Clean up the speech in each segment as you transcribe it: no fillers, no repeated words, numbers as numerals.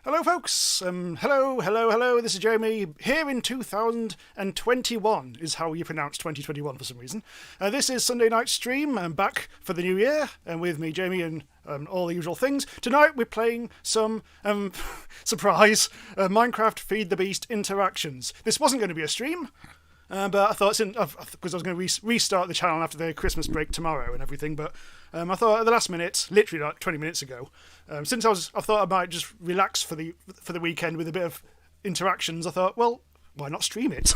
Hello folks, hello, this is Jeremy, here in 2021 is how you pronounce 2021 for some reason. This is Sunday night stream, I'm back for the new year, and with me Jamie and all the usual things. Tonight we're playing some, surprise, Minecraft Feed the Beast Interactions. This wasn't going to be a stream, but I thought, because I was going to restart the channel after the Christmas break tomorrow and everything, but I thought at the last minute, literally like 20 minutes ago, since I thought I might just relax for the weekend with a bit of interactions, I thought, well, why not stream it?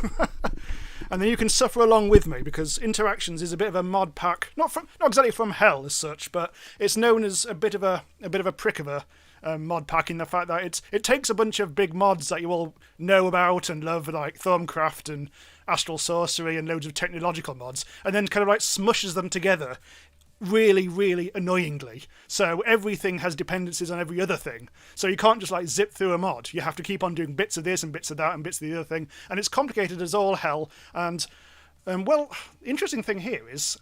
And then you can suffer along with me, because Interactions is a bit of a mod pack, not exactly from hell as such, but it's known as a bit of a prick of a mod pack in the fact that it takes a bunch of big mods that you all know about and love, like Thermcraft and Astral Sorcery and loads of technological mods, and then kind of like smushes them together really, really annoyingly. So everything has dependencies on every other thing. So you can't just like zip through a mod. You have to keep on doing bits of this and bits of that and bits of the other thing. And it's complicated as all hell. And, well, the interesting thing here is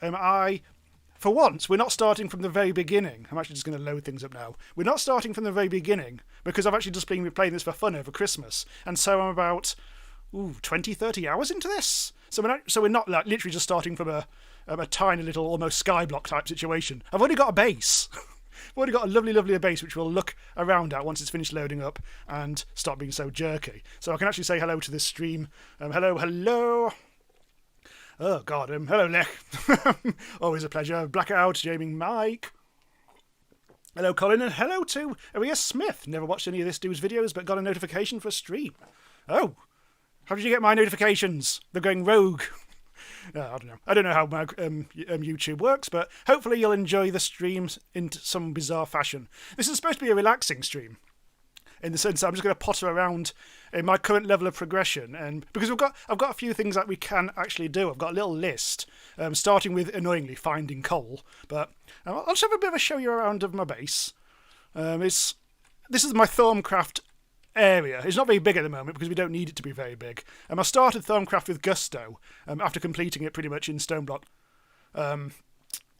for once, we're not starting from the very beginning. I'm actually just going to load things up now. We're not starting from the very beginning because I've actually just been replaying this for fun over Christmas. And so I'm about 20, 30 hours into this. So we're not like literally just starting from a tiny little almost skyblock type situation. I've already got a base. I've already got a lovely, lovely base which we'll look around at once it's finished loading up and stop being so jerky. So I can actually say hello to this stream. Hello. Oh God, hello Lech. Always a pleasure. Blackout, Jamie, Mike. Hello Colin, and hello to Arias Smith. Never watched any of this dude's videos but got a notification for a stream. Oh, how did you get my notifications? They're going rogue. I don't know how YouTube works, but hopefully you'll enjoy the streams in some bizarre fashion. This is supposed to be a relaxing stream, in the sense that I'm just going to potter around in my current level of progression, and because I've got a few things that we can actually do. I've got a little list, starting with annoyingly finding coal, but I'll just have a bit of a show you around of my base. This is my Thermcraft area. It's not very big at the moment because we don't need it to be very big. I started Thermcraft with gusto after completing it pretty much in stone block.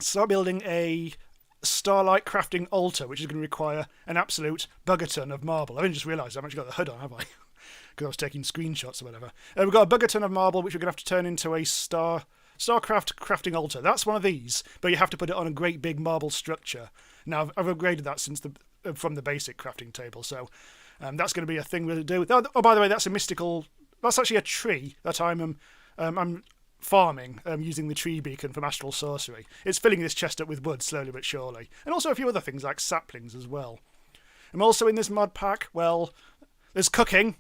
Start building a starlight crafting altar, which is going to require an absolute bugger ton of marble. I've only just realised I've actually got the hood on, have I? Because I was taking screenshots or whatever. We've got a bugger ton of marble, which we're going to have to turn into a StarCraft crafting altar. That's one of these, but you have to put it on a great big marble structure. Now I've upgraded that from the basic crafting table, so that's going to be a thing we'll do. Oh, by the way, that's actually a tree that I'm farming using the tree beacon from Astral Sorcery. It's filling this chest up with wood slowly but surely. And also a few other things like saplings as well. I'm also in this mod pack. Well, there's cooking.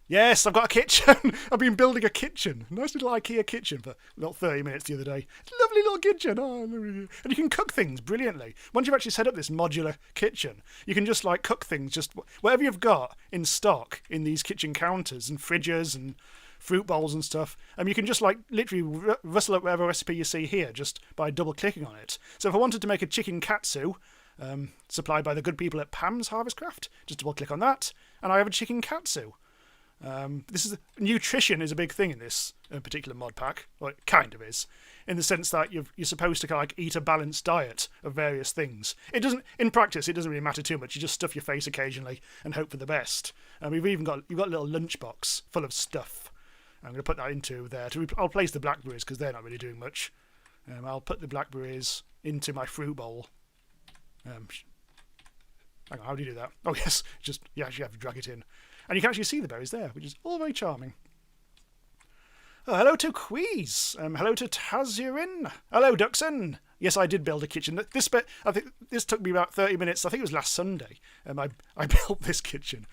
Yes, I've got a kitchen. I've been building a kitchen. Nice little IKEA kitchen for about 30 minutes the other day. Lovely little kitchen. And you can cook things brilliantly. Once you've actually set up this modular kitchen, you can just like cook things, just whatever you've got in stock in these kitchen counters and fridges and fruit bowls and stuff. You can just like literally rustle up whatever recipe you see here just by double clicking on it. So if I wanted to make a chicken katsu, supplied by the good people at Pam's Harvestcraft, just double click on that and I have a chicken katsu. Nutrition is a big thing in this particular mod pack. Well, it kind of is, in the sense that you're supposed to kind of like eat a balanced diet of various things. In practice, it doesn't really matter too much. You just stuff your face occasionally and hope for the best. You've got a little lunchbox full of stuff. I'm going to put that into there. I'll place the blackberries because they're not really doing much. I'll put the blackberries into my fruit bowl. Hang on, how do you do that? Oh yes, you actually have to drag it in. And you can actually see the berries there, which is all very charming. Oh, hello to Queez. Hello to Tazurin. Hello, Duxon. Yes, I did build a kitchen. I think this took me about 30 minutes. I think it was last Sunday. I built this kitchen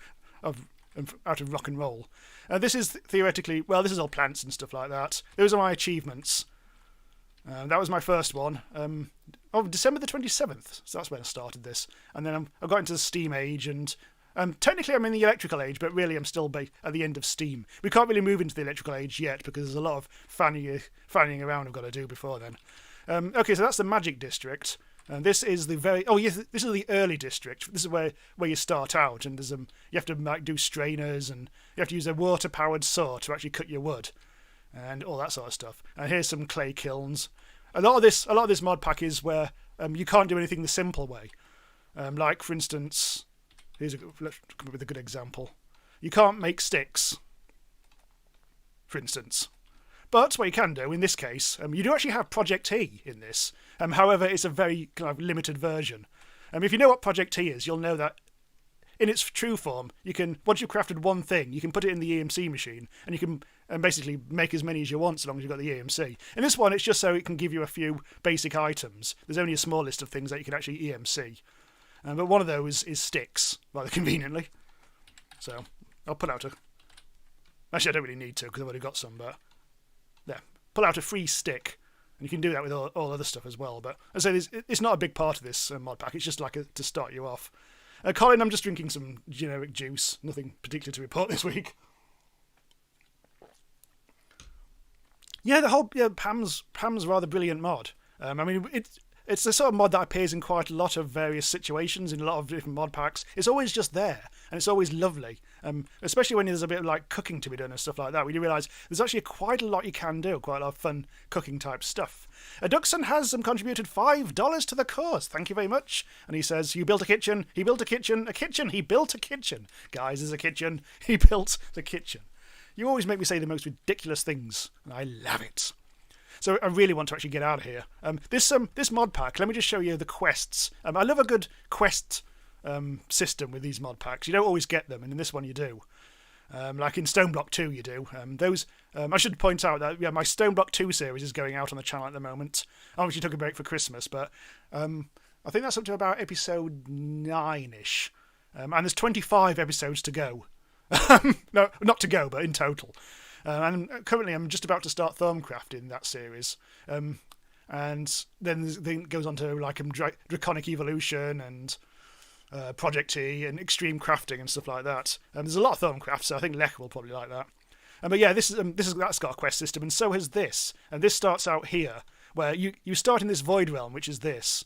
out of rock and roll. This is theoretically, well, this is all plants and stuff like that. Those are my achievements. That was my first one. December the 27th. So that's when I started this. And then I got into the Steam age and technically I'm in the electrical age, but really I'm still at the end of Steam. We can't really move into the electrical age yet because there's a lot of fanning around I've got to do before then. Okay, so that's the Magic District. This is the this is the early district. This is where you start out, and there's you have to like do strainers, and you have to use a water-powered saw to actually cut your wood, and all that sort of stuff. And here's some clay kilns. A lot of this mod pack is where you can't do anything the simple way. Like for instance, let's come up with a good example. You can't make sticks, for instance. But what you can do in this case, you do actually have Project T in this. However, it's a very kind of limited version. If you know what Project T is, you'll know that in its true form, you can, once you've crafted one thing, you can put it in the EMC machine, and you can basically make as many as you want, so long as you've got the EMC. In this one, it's just so it can give you a few basic items. There's only a small list of things that you can actually EMC. But one of those is sticks, rather conveniently. So, I'll put out a... Actually, I don't really need to, because I've already got some, but... There. Pull out a free stick. And you can do that with all other stuff as well. But as I say, it's not a big part of this mod pack. It's just like to start you off. Colin, I'm just drinking some generic juice. Nothing particular to report this week. Yeah, the whole Pam's rather brilliant mod. It's the sort of mod that appears in quite a lot of various situations in a lot of different mod packs. It's always just there, and it's always lovely. Especially when there's a bit of like cooking to be done and stuff like that. We do realise there's actually quite a lot you can do, quite a lot of fun cooking type stuff. Duxon has contributed $5 to the cause. Thank you very much. And he says, you built a kitchen, he built a kitchen, he built a kitchen. Guys, there's a kitchen, he built the kitchen. You always make me say the most ridiculous things, and I love it. So I really want to actually get out of here. This mod pack, let me just show you the quests. I love a good quest system with these mod packs. You don't always get them, and in this one you do. Like in Stoneblock 2 you do. I should point out that my Stoneblock 2 series is going out on the channel at the moment. I obviously took a break for Christmas, but I think that's up to about episode 9-ish. And there's 25 episodes to go. No, not to go, but in total. And currently I'm just about to start Thermcraft in that series. And then it goes on to like Draconic Evolution and Project T and Extreme Crafting and stuff like that. There's a lot of Thermcraft, so I think Lech will probably like that. But yeah, that's got a quest system, and so has this. And this starts out here, where you start in this void realm, which is this.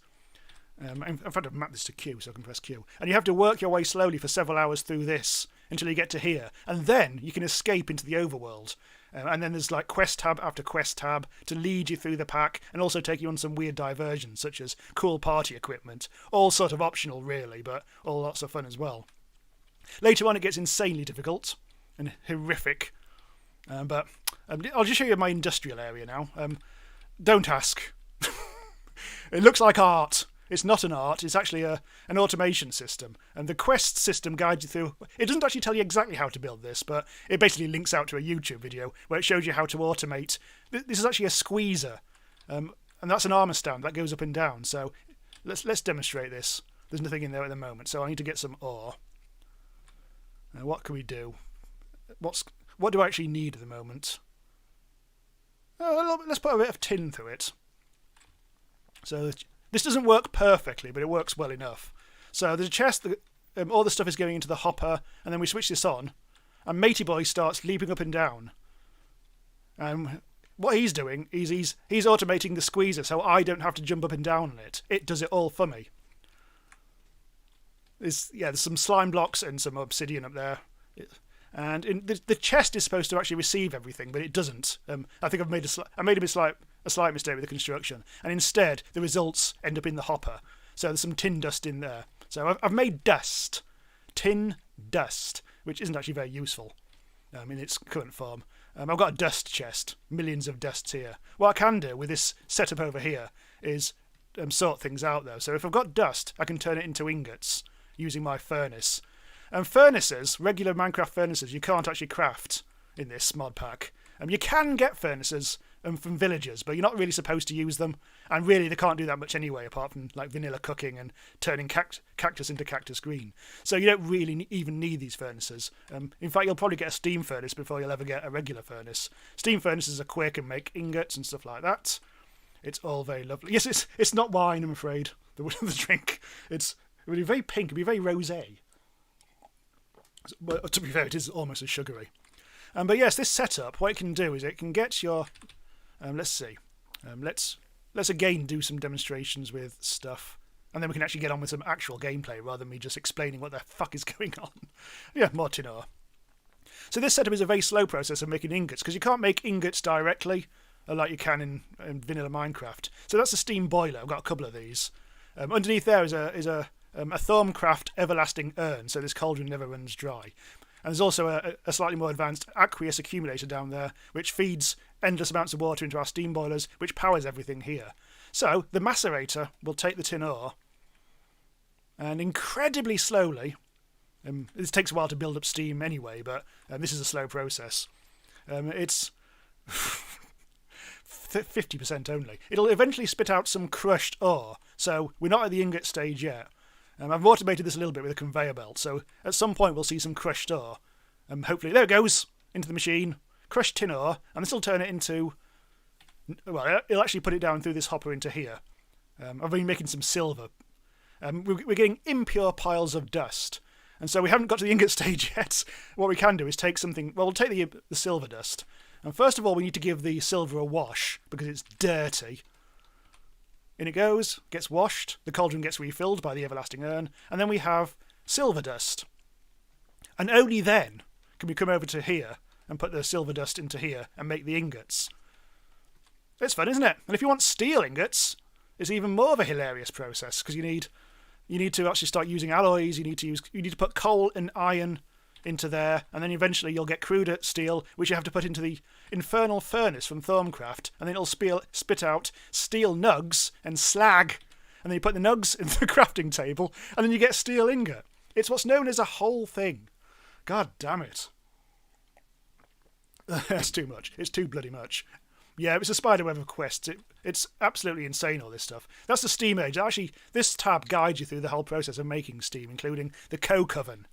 In fact, I've mapped this to Q, so I can press Q. And you have to work your way slowly for several hours through this until you get to here. And then you can escape into the overworld. And then there's like quest tab after quest tab to lead you through the pack and also take you on some weird diversions, such as cool party equipment. All sort of optional, really, but all lots of fun as well. Later on, it gets insanely difficult and horrific. But I'll just show you my industrial area now. Don't ask. It looks like art. It's not an art, it's actually an automation system. And the quest system guides you through... It doesn't actually tell you exactly how to build this, but it basically links out to a YouTube video where it shows you how to automate. This is actually a squeezer. And that's an armor stand that goes up and down. So let's demonstrate this. There's nothing in there at the moment, so I need to get some ore. Now, what can we do? What do I actually need at the moment? Let's put a bit of tin through it. So... This doesn't work perfectly, but it works well enough. So there's a chest, all the stuff is going into the hopper, and then we switch this on, and Matey Boy starts leaping up and down. And what he's doing is he's automating the squeezer, so I don't have to jump up and down on it. It does it all for me. There's some slime blocks and some obsidian up there. And the chest is supposed to actually receive everything, but it doesn't. I think I made a slight mistake with the construction, and instead the results end up in the hopper. So there's some tin dust in there. So I've made dust, tin dust, which isn't actually very useful in its current form. I've got a dust chest, millions of dusts here. What I can do with this setup over here is sort things out though. So if I've got dust, I can turn it into ingots using my furnace. And furnaces, regular Minecraft furnaces, you can't actually craft in this mod pack. You can get furnaces from villagers, but you're not really supposed to use them. And really, they can't do that much anyway, apart from like vanilla cooking and turning cactus into cactus green. So you don't really even need these furnaces. In fact, you'll probably get a steam furnace before you'll ever get a regular furnace. Steam furnaces are quick and make ingots and stuff like that. It's all very lovely. Yes, it's not wine, I'm afraid, the drink. It would be very pink, it would be very rosé. But to be fair, it is almost as sugary. But yes, this setup, what it can do is it can get your... let's see. Let's again do some demonstrations with stuff. And then we can actually get on with some actual gameplay rather than me just explaining what the fuck is going on. Yeah, more tin ore. So this setup is a very slow process of making ingots, because you can't make ingots directly like you can in vanilla Minecraft. So that's a steam boiler. I've got a couple of these. Underneath there is a a Thermcraft everlasting urn, so this cauldron never runs dry. And there's also a slightly more advanced aqueous accumulator down there, which feeds endless amounts of water into our steam boilers, which powers everything here. So the macerator will take the tin ore, and incredibly slowly, this takes a while to build up steam anyway, but this is a slow process. It's 50% only. It'll eventually spit out some crushed ore, so we're not at the ingot stage yet. I've automated this a little bit with a conveyor belt, so at some point we'll see some crushed ore. Hopefully, there it goes, into the machine. Crushed tin ore, and this will turn it into... Well, it'll actually put it down through this hopper into here. I've been making some silver. We're getting impure piles of dust, and so we haven't got to the ingot stage yet. What we can do is take something... Well, we'll take the silver dust, and first of all we need to give the silver a wash, because it's dirty. In it goes, gets washed, the cauldron gets refilled by the everlasting urn, and then we have silver dust. And only then can we come over to here and put the silver dust into here and make the ingots. It's fun, isn't it? And if you want steel ingots, it's even more of a hilarious process, because you need to actually start using alloys. You need to put coal and iron into there, and then eventually you'll get cruder steel, which you have to put into the infernal furnace from Thermcraft, and then it'll spit out steel nugs and slag, and then you put the nugs into the crafting table, and then you get steel ingot. It's what's known as a whole thing. God damn it. That's too much. It's too bloody much. Yeah, it's a spiderweb of quests. It's absolutely insane, all this stuff. That's the Steam Age. Actually, this tab guides you through the whole process of making steam, including the coke oven,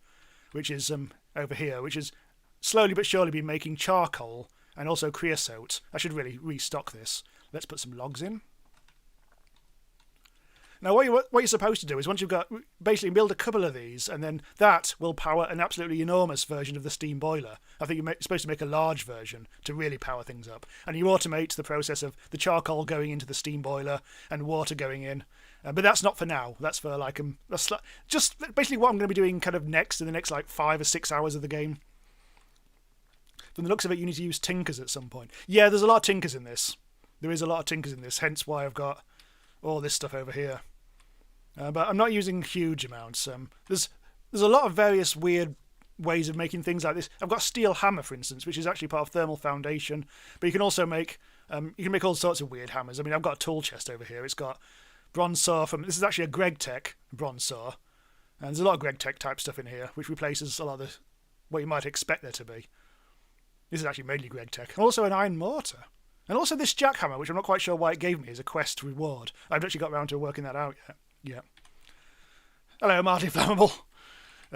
which is over here, which is slowly but surely been making charcoal and also creosote. I should really restock this. Let's put some logs in. Now, what you're supposed to do is once you've got, basically build a couple of these, and then that will power an absolutely enormous version of the steam boiler. I think you're supposed to make a large version to really power things up. And you automate the process of the charcoal going into the steam boiler and water going in. But that's not for now. That's for just basically what I'm going to be doing kind of next in the next 5 or 6 hours of the game. From the looks of it, you need to use tinkers at some point. Yeah, there's a lot of tinkers in this. There is a lot of tinkers in this, hence why I've got all this stuff over here. But I'm not using huge amounts. There's a lot of various weird ways of making things like this. I've got a steel hammer, for instance, which is actually part of thermal foundation. But you can also make all sorts of weird hammers. I mean, I've got a tool chest over here. It's got bronze saw this is actually a GregTech bronze saw. And there's a lot of GregTech type stuff in here, which replaces a lot of what you might expect there to be. This is actually mainly GregTech. And also an iron mortar. And also this jackhammer, which I'm not quite sure why it gave me as a quest reward. I haven't actually got around to working that out yet. Yeah. Hello, Marty Flammable.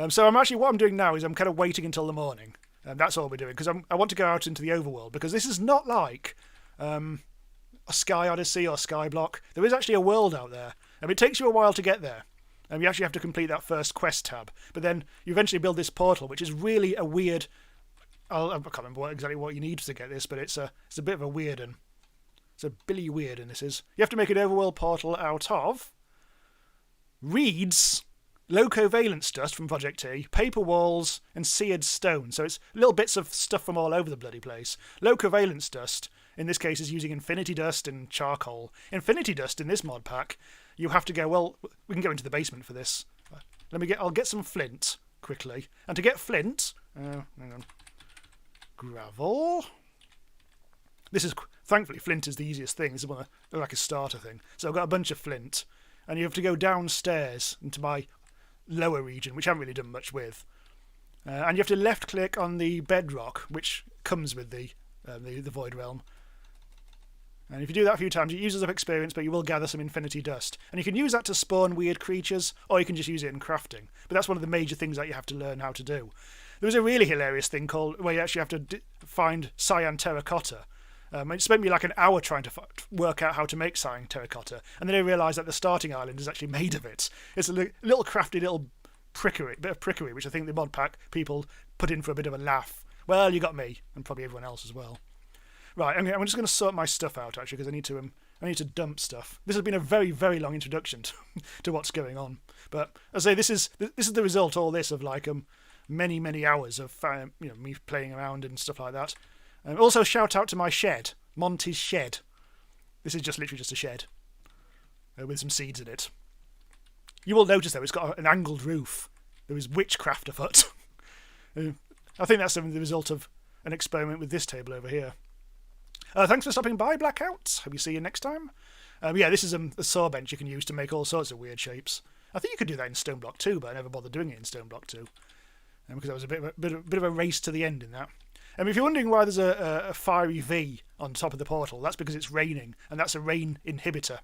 So what I'm doing now is I'm kind of waiting until the morning. And that's all we're doing, because I want to go out into the overworld, because this is not like a Sky Odyssey or Skyblock. There is actually a world out there. And it takes you a while to get there. And you actually have to complete that first quest tab. But then you eventually build this portal, which is really a weird... I can't remember exactly what you need to get this, but it's a bit of a weird one. It's a Billy weird, and this is... You have to make an overworld portal out of... reeds, low covalence dust from Project T, paper walls, and seared stone. So it's little bits of stuff from all over the bloody place. Low covalence dust, in this case, is using infinity dust and charcoal. Infinity dust in this mod pack, you have to go, well, we can go into the basement for this. I'll get some flint quickly. And to get flint, hang on, gravel. Thankfully, flint is the easiest thing. This is like a starter thing. So I've got a bunch of flint. And you have to go downstairs into my lower region, which I haven't really done much with. And you have to left-click on the bedrock, which comes with the Void Realm. And if you do that a few times, it uses up experience, but you will gather some infinity dust. And you can use that to spawn weird creatures, or you can just use it in crafting. But that's one of the major things that you have to learn how to do. There was a really hilarious thing where you actually have to find cyan terracotta. It spent me like an hour trying to work out how to make cyan terracotta, and then I realised that the starting island is actually made of it. It's a little crafty bit of prickery, which I think the Modpack people put in for a bit of a laugh. Well, you got me, and probably everyone else as well. Right, I'm just going to sort my stuff out, actually, because I need to dump stuff. This has been a very, very long introduction to what's going on. But as I say, this is the result, all this, of many, many hours of me playing around and stuff like that. Also, shout out to my shed, Monty's Shed. This is literally just a shed with some seeds in it. You will notice, though, it's got an angled roof. There is witchcraft afoot. I think that's the result of an experiment with this table over here. Thanks for stopping by, Blackout. Hope you see you next time. Yeah, this is a saw bench you can use to make all sorts of weird shapes. I think you could do that in Stone Block 2, but I never bothered doing it in Stone Block 2. Because that was a bit of a race to the end in that. If you're wondering why there's a fiery V on top of the portal, that's because it's raining, and that's a rain inhibitor.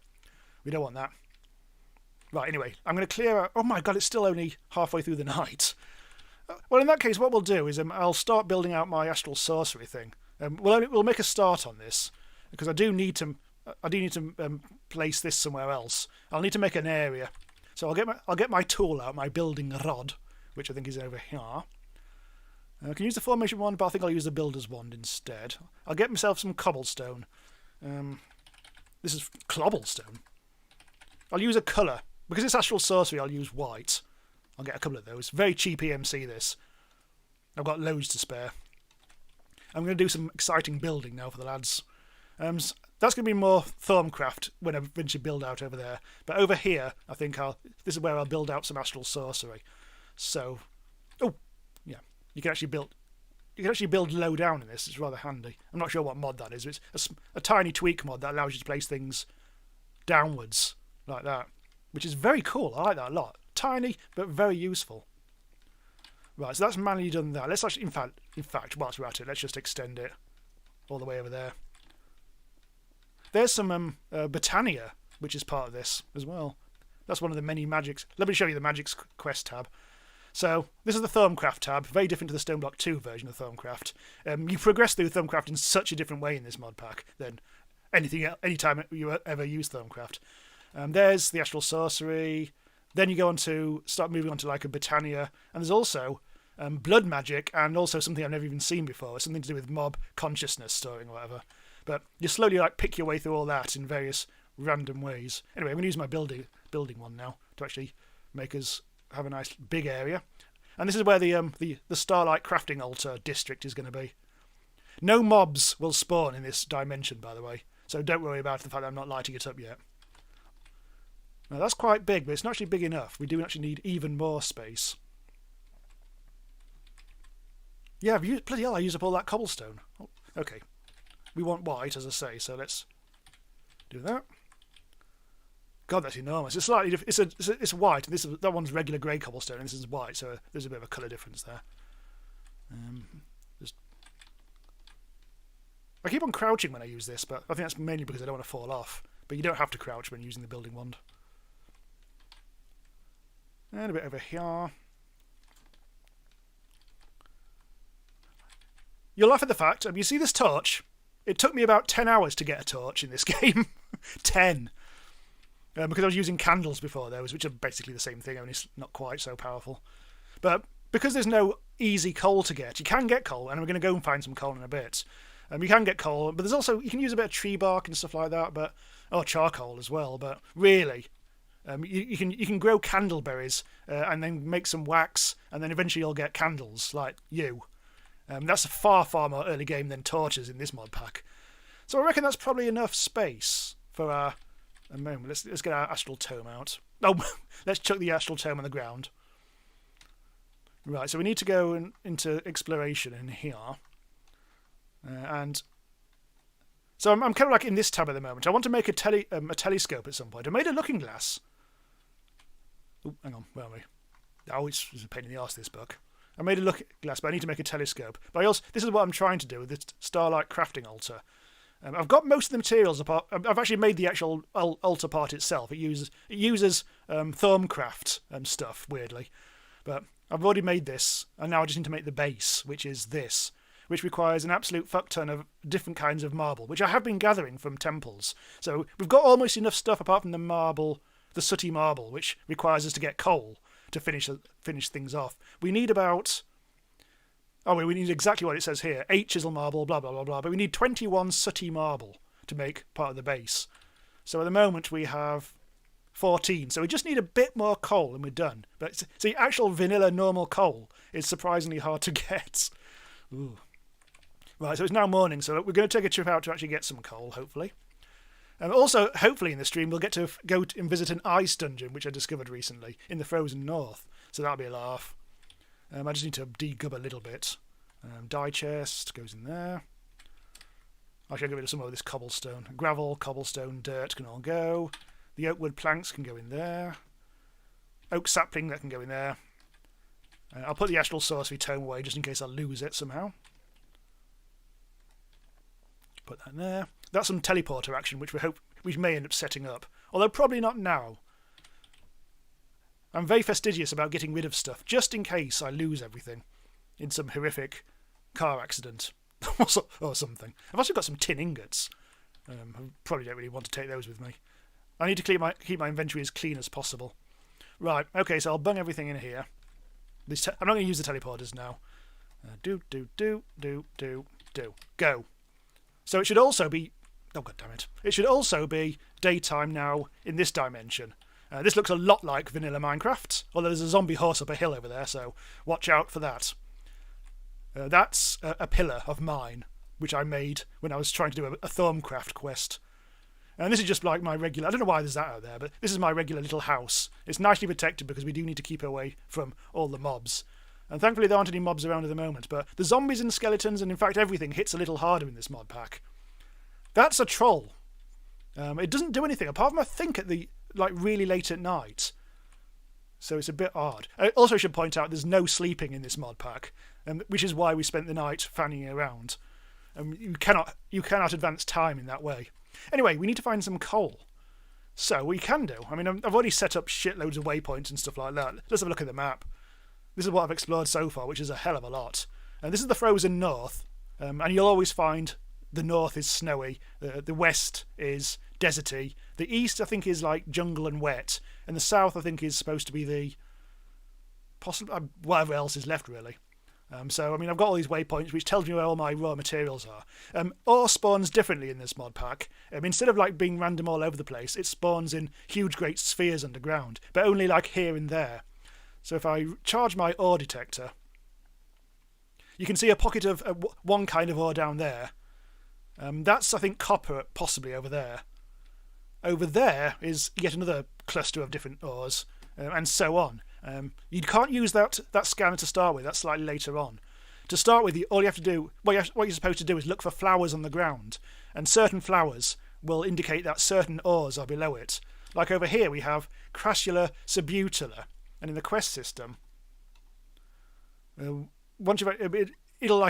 We don't want that. Right, anyway, I'm going to clear out... Oh my god, it's still only halfway through the night. Well, in that case, what we'll do is I'll start building out my Astral Sorcery thing. We'll make a start on this, because I do need to place this somewhere else. I'll need to make an area. So I'll get my tool out, my building rod, which I think is over here. I can use the formation wand, but I think I'll use the builder's wand instead. I'll get myself some cobblestone. This is cobblestone. I'll use a colour. Because it's Astral Sorcery, I'll use white. I'll get a couple of those. Very cheap EMC, this. I've got loads to spare. I'm going to do some exciting building now for the lads. That's going to be more Thaumcraft when I eventually build out over there. But over here, I think this is where I'll build out some Astral Sorcery. So, oh, yeah, you can actually build low down in this. It's rather handy. I'm not sure what mod that is. It's a tiny tweak mod that allows you to place things downwards like that, which is very cool. I like that a lot. Tiny but very useful. Right, so that's manually done there. Let's actually, in fact, whilst we're at it, let's just extend it all the way over there. There's some Botania, which is part of this as well. That's one of the many magics. Let me show you the Magics Quest tab. So, this is the Thaumcraft tab, very different to the Stone Block 2 version of Thaumcraft. You progress through Thaumcraft in such a different way in this mod pack than any time you ever use Thaumcraft. There's the Astral Sorcery. Then you go on to start moving on to like a Botania, and there's also blood magic, and also something I've never even seen before. It's something to do with mob consciousness storing or whatever. But you slowly like pick your way through all that in various random ways. Anyway, I'm going to use my building one now to actually make us have a nice big area. And this is where the Starlight Crafting Altar district is going to be. No mobs will spawn in this dimension, by the way, so don't worry about the fact that I'm not lighting it up yet. Now that's quite big, but it's not actually big enough. We do actually need even more space. Yeah, bloody hell, I used up all that cobblestone. Oh, okay. We want white, as I say, so let's do that. God, that's enormous. It's slightly different. It's white, and that one's regular grey cobblestone, and this is white, so there's a bit of a colour difference there. I keep on crouching when I use this, but I think that's mainly because I don't want to fall off. But you don't have to crouch when using the building wand. And a bit over here. You'll laugh at the fact, you see this torch? It took me about 10 hours to get a torch in this game. 10. Because I was using candles before those, which are basically the same thing, only it's not quite so powerful. But because there's no easy coal to get, you can get coal, and we're going to go and find some coal in a bit. You can get coal, but there's also, you can use a bit of tree bark and stuff like that, or charcoal as well, but really, you can grow candleberries and then make some wax, and then eventually you'll get candles, like you. That's a far, far more early game than torches in this mod pack. So I reckon that's probably enough space for our... A moment, let's get our Astral Tome out. Oh, let's chuck the Astral Tome on the ground. Right, so we need to go into exploration in here. And so I'm kind of like in this tab at the moment. I want to make a telescope at some point. I made a looking glass. Oh, hang on, where are we? Oh, it's a pain in the arse, this book. I made a looking glass, but I need to make a telescope. But this is what I'm trying to do with this Starlight Crafting Altar. I've got most of the materials apart. I've actually made the actual altar part itself. It uses Thaumcraft stuff, weirdly. But I've already made this, and now I just need to make the base, which is this, which requires an absolute fuck ton of different kinds of marble, which I have been gathering from temples. So we've got almost enough stuff apart from the marble, the sooty marble, which requires us to get coal to finish things off. We need about... Oh, we need exactly what it says here. 8 chisel marble, blah, blah, blah, blah. But we need 21 sooty marble to make part of the base. So at the moment we have 14. So we just need a bit more coal and we're done. But see, actual vanilla normal coal is surprisingly hard to get. Ooh. Right, so it's now morning, so we're going to take a trip out to actually get some coal, hopefully. And also, hopefully in the stream, we'll get to go and visit an ice dungeon, which I discovered recently, in the frozen north. So that'll be a laugh. I just need to degub a little bit. Dye chest goes in there. Actually, I'll get rid of some of this cobblestone. Gravel, cobblestone, dirt can all go. The oak wood planks can go in there. Oak sapling, that can go in there. I'll put the Astral Sorcery tome away just in case I lose it somehow. Put that in there. That's some teleporter action, which we may end up setting up. Although probably not now. I'm very fastidious about getting rid of stuff, just in case I lose everything in some horrific car accident or something. I've also got some tin ingots. I probably don't really want to take those with me. I need to keep my inventory as clean as possible. Right, okay, so I'll bung everything in here. I'm not going to use the teleporters now. Do. Go. So it should also be... Oh, god damn it. It should also be daytime now in this dimension. This looks a lot like vanilla Minecraft, although there's a zombie horse up a hill over there, so watch out for that. That's a pillar of mine, which I made when I was trying to do a Thorncraft quest. And this is just like my regular... I don't know why there's that out there, but this is my regular little house. It's nicely protected because we do need to keep away from all the mobs. And thankfully there aren't any mobs around at the moment, but the zombies and skeletons and in fact everything hits a little harder in this mod pack. That's a troll. It doesn't do anything apart from I think at the really late at night. So it's a bit odd. I also should point out there's no sleeping in this mod pack, which is why we spent the night fanning around. You cannot advance time in that way. Anyway, we need to find some coal. So we can do. I mean, I've already set up shitloads of waypoints and stuff like that. Let's have a look at the map. This is what I've explored so far, which is a hell of a lot. And this is the frozen north, and you'll always find the north is snowy, the west is deserty, the east I think is like jungle and wet, and the south I think is supposed to be the whatever else is left really. So I mean I've got all these waypoints which tells me where all my raw materials are. Ore spawns differently in this mod pack. Instead of like being random all over the place, it spawns in huge great spheres underground, but only like here and there. So if I charge my ore detector, you can see a pocket of one kind of ore down there. That's, I think, copper, possibly over there. Over there is yet another cluster of different ores, and so on. You can't use that scanner to start with. That's slightly later on. To start with, all you have to do, what you're supposed to do is look for flowers on the ground, and certain flowers will indicate that certain ores are below it. Like over here, we have Crassula subutila, and in the quest system, once you've it'll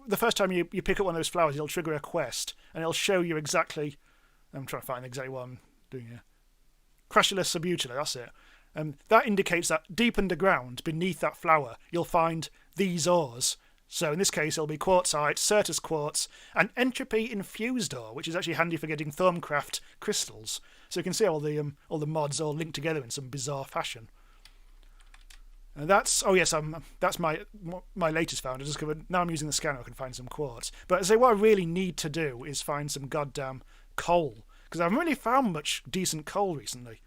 the first time you pick up one of those flowers, it'll trigger a quest, and it'll show you exactly. I'm trying to find exactly what I'm doing here. Crassula subutila, that's it. That indicates that deep underground, beneath that flower, you'll find these ores. So in this case, it'll be quartzite, Certus quartz, and entropy infused ore, which is actually handy for getting Thorncraft crystals. So you can see all the mods all linked together in some bizarre fashion. And that's that's my latest found. I discovered now I'm using the scanner I can find some quartz. But I say what I really need to do is find some goddamn coal, because I haven't really found much decent coal recently.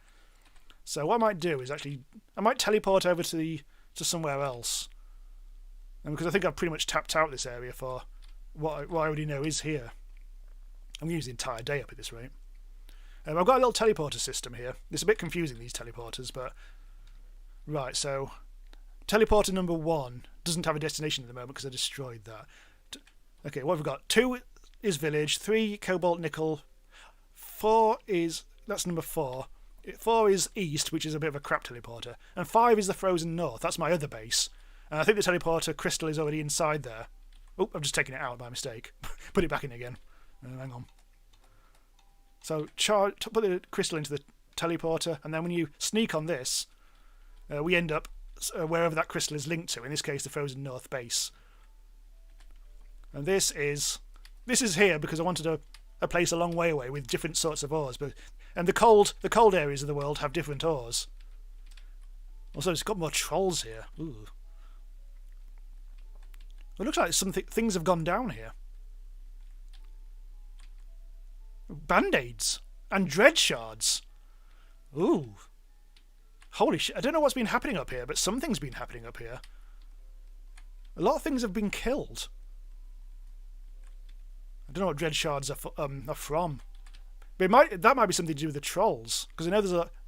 So what I might do is I might teleport over to somewhere else, and because I think I've pretty much tapped out this area for what I already know is here. I'm going to use the entire day up at this rate. I've got a little teleporter system here. It's a bit confusing, these teleporters, but right. So teleporter number 1 doesn't have a destination at the moment because I destroyed that. Okay, what have we got? 2 is village, 3 cobalt nickel, 4 is... that's number 4. 4 is east, which is a bit of a crap teleporter, and 5 is the frozen north. That's my other base. And I think the teleporter crystal is already inside there. Oh, I've just taken it out by mistake. Put it back in again. Hang on. So put the crystal into the teleporter, and then when you sneak on this, we end up wherever that crystal is linked to, in this case the frozen north base. And this is here because I wanted a place a long way away with different sorts of ores, and the cold areas of the world have different ores. Also, it's got more trolls here. Ooh. It looks like things have gone down here. Band-aids and dread shards. Ooh. Holy shit, I don't know what's been happening up here, but something's been happening up here. A lot of things have been killed. I don't know what dread shards are from. But that might be something to do with the trolls, because I know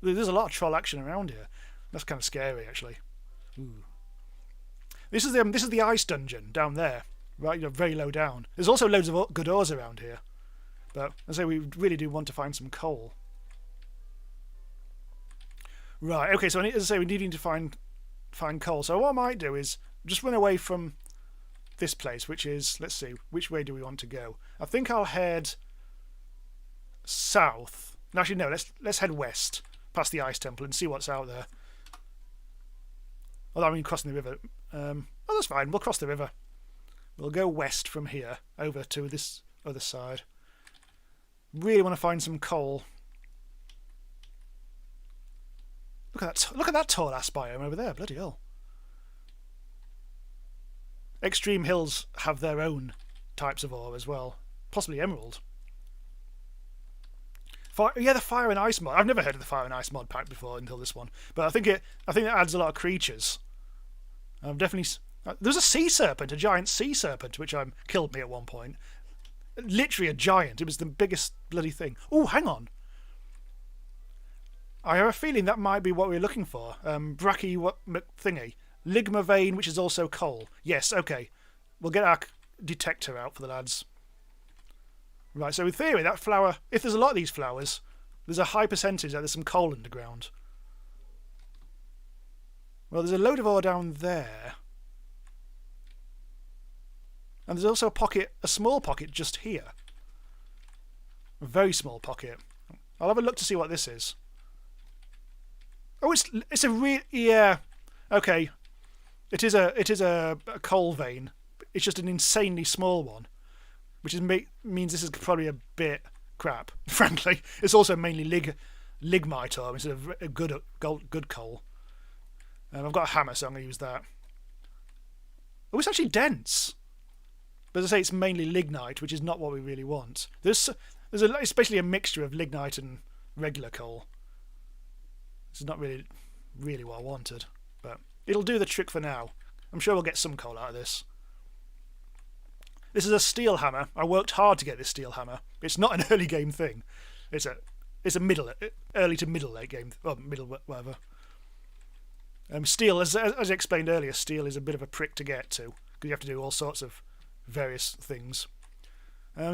there's a lot of troll action around here. That's kind of scary, actually. Ooh. This is the ice dungeon down there, right? Very low down. There's also loads of good ores around here, but I say we really do want to find some coal. Right. Okay. So as I say, we need to find coal. So what I might do is just run away from this place, which is, let's see, which way do we want to go? I think I'll head south. No, actually, no. Let's head west past the ice temple and see what's out there. Although I mean crossing the river. Oh, that's fine. We'll cross the river. We'll go west from here over to this other side. Really want to find some coal. Look at that tall ass biome over there. Bloody hell. Extreme hills have their own types of ore as well. Possibly emerald. Yeah, the fire and ice mod. I've never heard of the fire and ice mod pack before until this one, but I think it adds a lot of creatures. I've definitely. There's a sea serpent, a giant sea serpent, which killed me at one point. Literally a giant. It was the biggest bloody thing. Oh, hang on. I have a feeling that might be what we're looking for. Thingy. Ligma vein, which is also coal. Yes, okay. We'll get our detector out for the lads. Right, so in theory, that flower, if there's a lot of these flowers, there's a high percentage that there's some coal underground. Well, there's a load of ore down there. And there's also a small pocket just here. A very small pocket. I'll have a look to see what this is. Oh, it's a real, yeah. Okay. It is a coal vein. It's just an insanely small one, which means this is probably a bit crap. Frankly, it's also mainly ligmite ore instead of a good coal. I've got a hammer, so I'm going to use that. Oh, it's actually dense. But as I say, it's mainly lignite, which is not what we really want. There's especially a mixture of lignite and regular coal. This is not really what I wanted, but it'll do the trick for now. I'm sure we'll get some coal out of this. This is a steel hammer. I worked hard to get this steel hammer. It's not an early game thing. It's a early to middle late game, or middle whatever. Steel, as I explained earlier, steel is a bit of a prick to get to because you have to do all sorts of various things.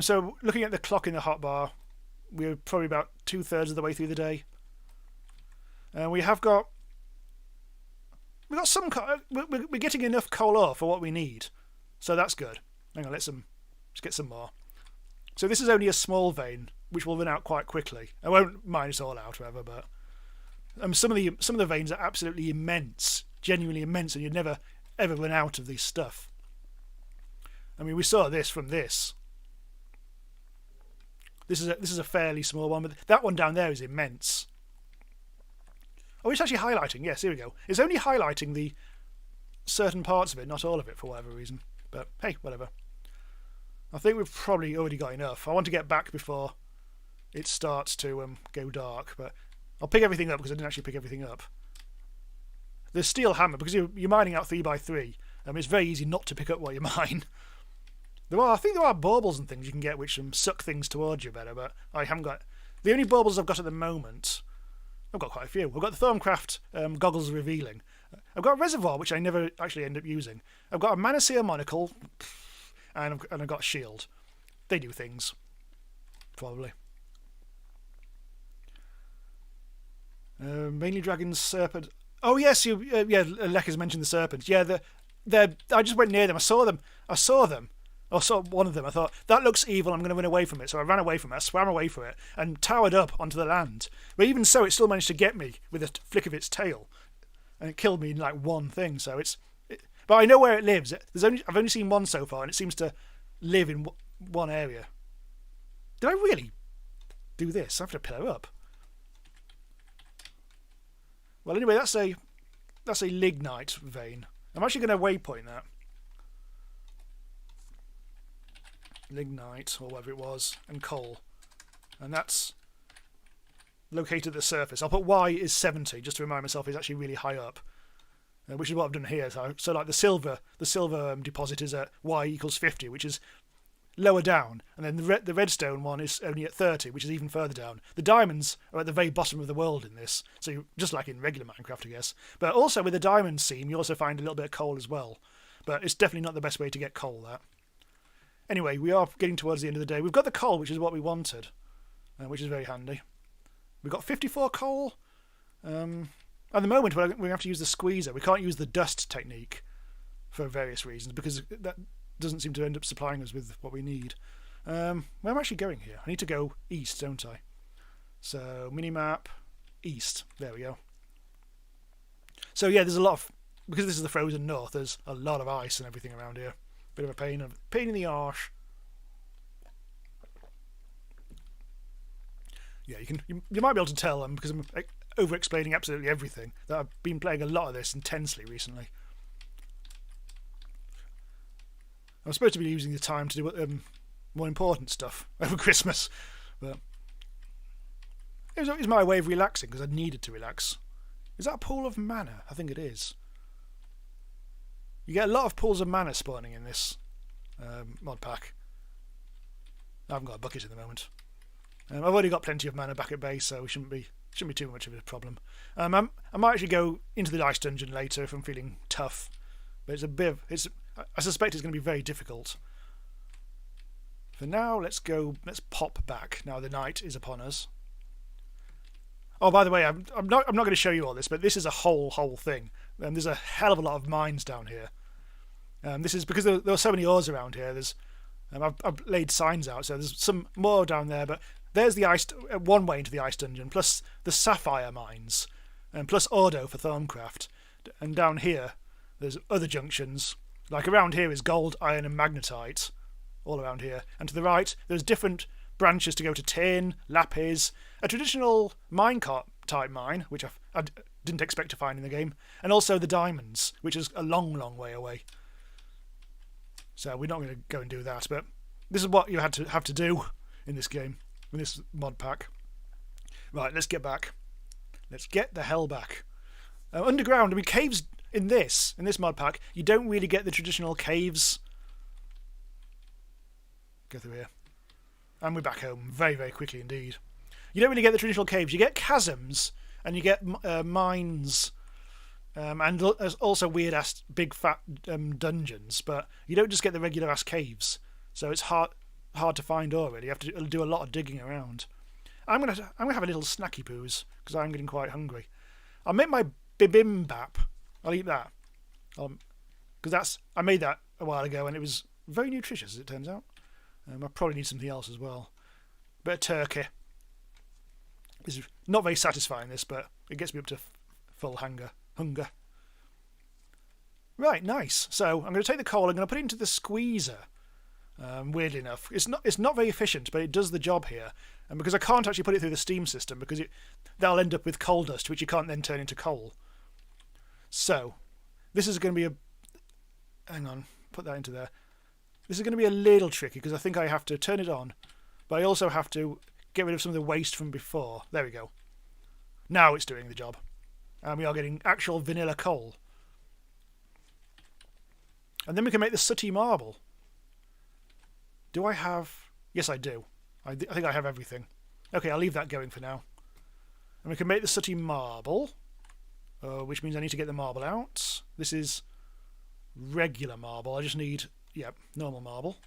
So looking at the clock in the hotbar, we're probably about 2/3 of the way through the day. We've got some. We're getting enough coal ore for what we need, so that's good. Hang on, let's get some more. So this is only a small vein, which will run out quite quickly. I won't mine it all out, however, but some of the veins are absolutely immense, genuinely immense, and you'd never ever run out of this stuff. I mean, we saw this from this. This is a fairly small one, but that one down there is immense. Oh, it's actually highlighting. Yes, here we go. It's only highlighting the certain parts of it, not all of it, for whatever reason. But hey, whatever. I think we've probably already got enough. I want to get back before it starts to go dark, but I'll pick everything up because I didn't actually pick everything up. The steel hammer, because you're mining out 3x3, it's very easy not to pick up what you mine. I think there are baubles and things you can get which suck things towards you better, but I haven't got. The only baubles I've got at the moment, I've got quite a few. I've got the Thorncraft goggles revealing. I've got a reservoir which I never actually end up using. I've got a Manasseh monocle, and I've got a shield. They do things, probably. Mainly dragons, serpent. Oh yes, Lek has mentioned the serpents. Yeah, I just went near them. I saw them. I saw one of them. I thought, that looks evil, I'm going to run away from it. So I ran away from it, I swam away from it, and towered up onto the land. But even so, it still managed to get me with a flick of its tail. And it killed me in like one thing, so but I know where it lives. I've only seen one so far, and it seems to live in one area. Did I really do this? I have to pillar up. Well, anyway, that's a lignite vein. I'm actually going to waypoint that. Lignite, or whatever it was, and coal. And that's located at the surface. I'll put Y is 70, just to remind myself it's actually really high up. Which is what I've done here. So like the silver deposit is at Y equals 50, which is lower down, and then the redstone one is only at 30, which is even further down. The diamonds are at the very bottom of the world in this, so just like in regular Minecraft, I guess. But also with the diamond seam, you also find a little bit of coal as well. But it's definitely not the best way to get coal, that. Anyway, we are getting towards the end of the day. We've got the coal, which is what we wanted, which is very handy. We've got 54 coal. At the moment, we're going to have to use the squeezer. We can't use the dust technique for various reasons, because that doesn't seem to end up supplying us with what we need. Where am I actually going here? I need to go east, don't I? So, minimap, east. There we go. So yeah, there's a lot of... Because this is the frozen north, there's a lot of ice and everything around here. Bit of a pain in the arse. Yeah, you might be able to tell because I'm over-explaining absolutely everything, that I've been playing a lot of this intensely recently. I'm supposed to be using the time to do more important stuff over Christmas, but it was my way of relaxing because I needed to relax. Is that a pool of mana? I think it is. You get a lot of pools of mana spawning in this mod pack. I haven't got a bucket at the moment. I've already got plenty of mana back at base, so it shouldn't be too much of a problem. I might actually go into the ice dungeon later if I'm feeling tough, but I suspect it's going to be very difficult. For now, let's pop back. Now the night is upon us. Oh, by the way, I'm not going to show you all this, but this is a whole thing. There's a hell of a lot of mines down here. This is because there are so many ores around here. I've laid signs out, so there's some more down there. But there's the ice, one way into the ice dungeon, plus the sapphire mines, and plus Ordo for Thorncraft. And down here, there's other junctions. Like around here is gold, iron, and magnetite, all around here. And to the right, there's different branches to go to tin, lapis, a traditional minecart type mine, which I didn't expect to find in the game, and also the diamonds, which is a long way away. So we're not going to go and do that, but this is what you have to do in this game, in this mod pack. Right, let's get back. Let's get the hell back. Underground, I mean, caves in this mod pack, you don't really get the traditional caves. Go through here. And we're back home very quickly indeed. You don't really get the traditional caves. You get chasms, and you get mines, and also weird-ass big fat dungeons, but you don't just get the regular-ass caves. So it's hard to find ore, really. You have to do a lot of digging around. I'm gonna have a little snacky poos, because I'm getting quite hungry. I'll make my bibimbap. I'll eat that. Because I made that a while ago, and it was very nutritious, as it turns out. I probably need something else as well. Bit of turkey. It's not very satisfying, this, but it gets me up to full hunger. Right, nice. So I'm going to take the coal. I'm going to put it into the squeezer. Weirdly enough, it's not very efficient, but it does the job here. And because I can't actually put it through the steam system, because that'll end up with coal dust, which you can't then turn into coal. So this is going to be hang on, put that into there. This is going to be a little tricky because I think I have to turn it on, but I also have to get rid of some of the waste from before. There we go. Now it's doing the job. And we are getting actual vanilla coal. And then we can make the sooty marble. Do I have... Yes, I do. I think I have everything. Okay, I'll leave that going for now. And we can make the sooty marble, which means I need to get the marble out. This is regular marble. I just need... Yep, normal marble.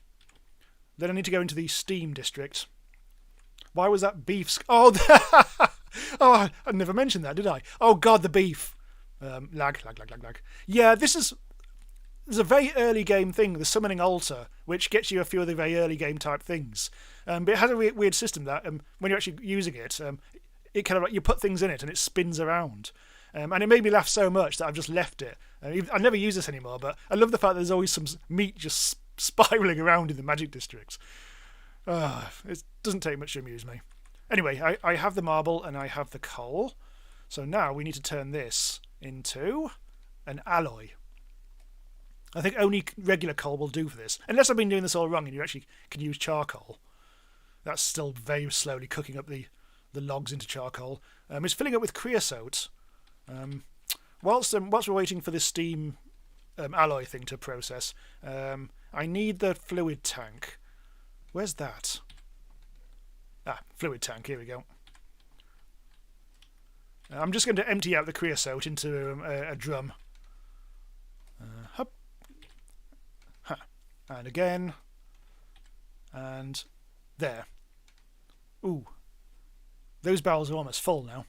Then I need to go into the steam district. Why was that beef... Oh, oh, I never mentioned that, did I? Oh, God, the beef. Lag. Yeah, there's a very early game thing, the summoning altar, which gets you a few of the very early game type things. But it has a weird system that when you're actually using it, it kind of like you put things in it and it spins around. And it made me laugh so much that I've just left it. I never use this anymore, but I love the fact that there's always some meat just spiraling around in the magic districts. It doesn't take much to amuse me. Anyway, I have the marble and I have the coal. So now we need to turn this into an alloy. I think only regular coal will do for this. Unless I've been doing this all wrong and you actually can use charcoal. That's still very slowly cooking up the logs into charcoal. It's filling up with creosote. Whilst we're waiting for this steam alloy thing to process, I need the fluid tank. Where's that? Ah, fluid tank, here we go. I'm just going to empty out the creosote into a drum. Hup. Huh. And again. And there. Ooh. Those barrels are almost full now.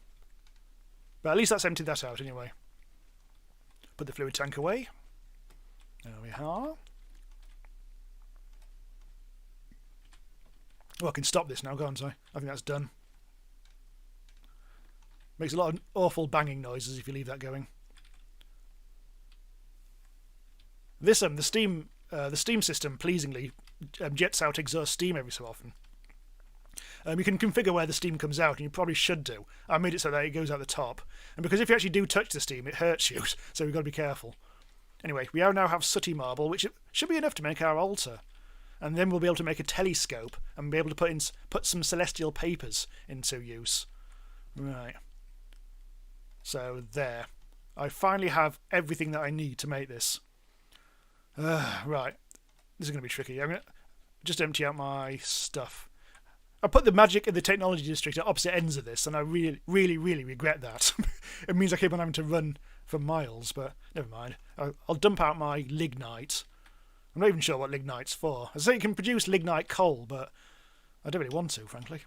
But at least that's emptied that out anyway. Put the fluid tank away. There we are. Oh, I can stop this now, can't I? I think that's done. Makes a lot of awful banging noises if you leave that going. This the steam system pleasingly jets out exhaust steam every so often. You can configure where the steam comes out, and you probably should do. I made it so that it goes out the top, and because if you actually do touch the steam, it hurts you. So we've got to be careful. Anyway, we now have sooty marble, which should be enough to make our altar. And then we'll be able to make a telescope and be able to put some celestial papers into use. Right. So there. I finally have everything that I need to make this. Right. This is going to be tricky. I'm going to just empty out my stuff. I put the magic and the technology district at opposite ends of this, and I really, really, really regret that. It means I keep on having to run for miles, but never mind. I'll dump out my lignite. I'm not even sure what lignite's for. I say you can produce lignite coal, but I don't really want to, frankly.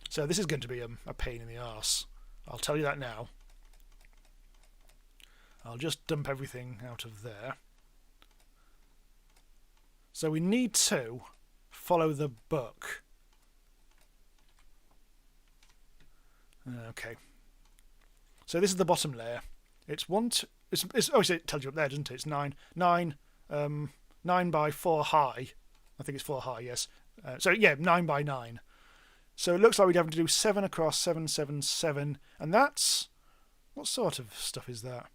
So this is going to be a pain in the arse. I'll tell you that now. I'll just dump everything out of there. So we need to follow the book. Okay. So this is the bottom layer. It's one. Oh, it tells you up there, doesn't it? It's 9 by 4 high. I think it's 4 high. Yes. So yeah, 9 by 9. So it looks like we'd have to do 7 across, 7, 7, 7, and that's what sort of stuff is that?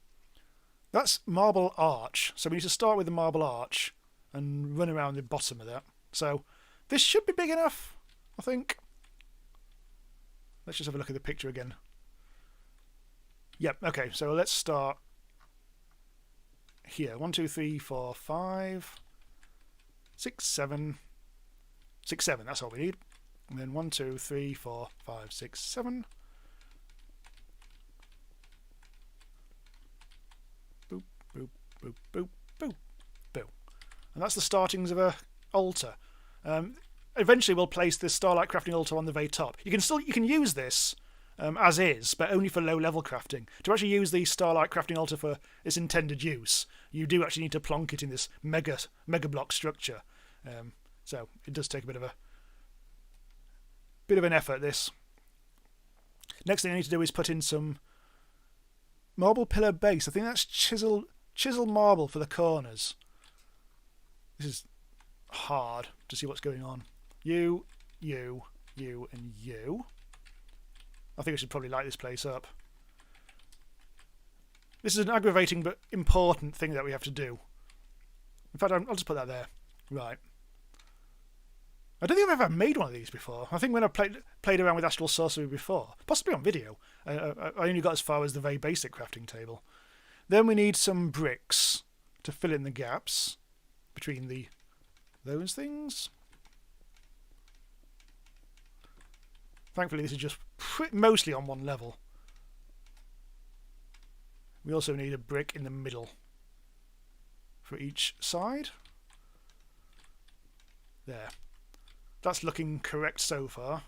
That's marble arch. So we need to start with the marble arch and run around the bottom of that. So this should be big enough, I think. Let's just have a look at the picture again. Yep. Okay. So let's start here. 1, 2, 3, 4, 5, 6, 7, 6, 7. That's all we need. And then 1, 2, 3, 4, 5, 6, 7. Boop, boop, boop, boop, boop, boop. And that's the startings of a altar. Eventually, we'll place this Starlight Crafting altar on the very top. You can use this as is, but only for low-level crafting. To actually use the Starlight Crafting altar for its intended use, you do actually need to plonk it in this mega block structure. So it does take a bit of an effort. This. Next thing I need to do is put in some marble pillar base. I think that's chisel marble for the corners. This is hard to see what's going on. You, and you. I think I should probably light this place up. This is an aggravating but important thing that we have to do. In fact, I'll just put that there. Right. I don't think I've ever made one of these before. I think when I played around with Astral Sorcery before, possibly on video, I only got as far as the very basic crafting table. Then we need some bricks to fill in the gaps between those things. Thankfully, this is just mostly on one level. We also need a brick in the middle for each side. There. That's looking correct so far.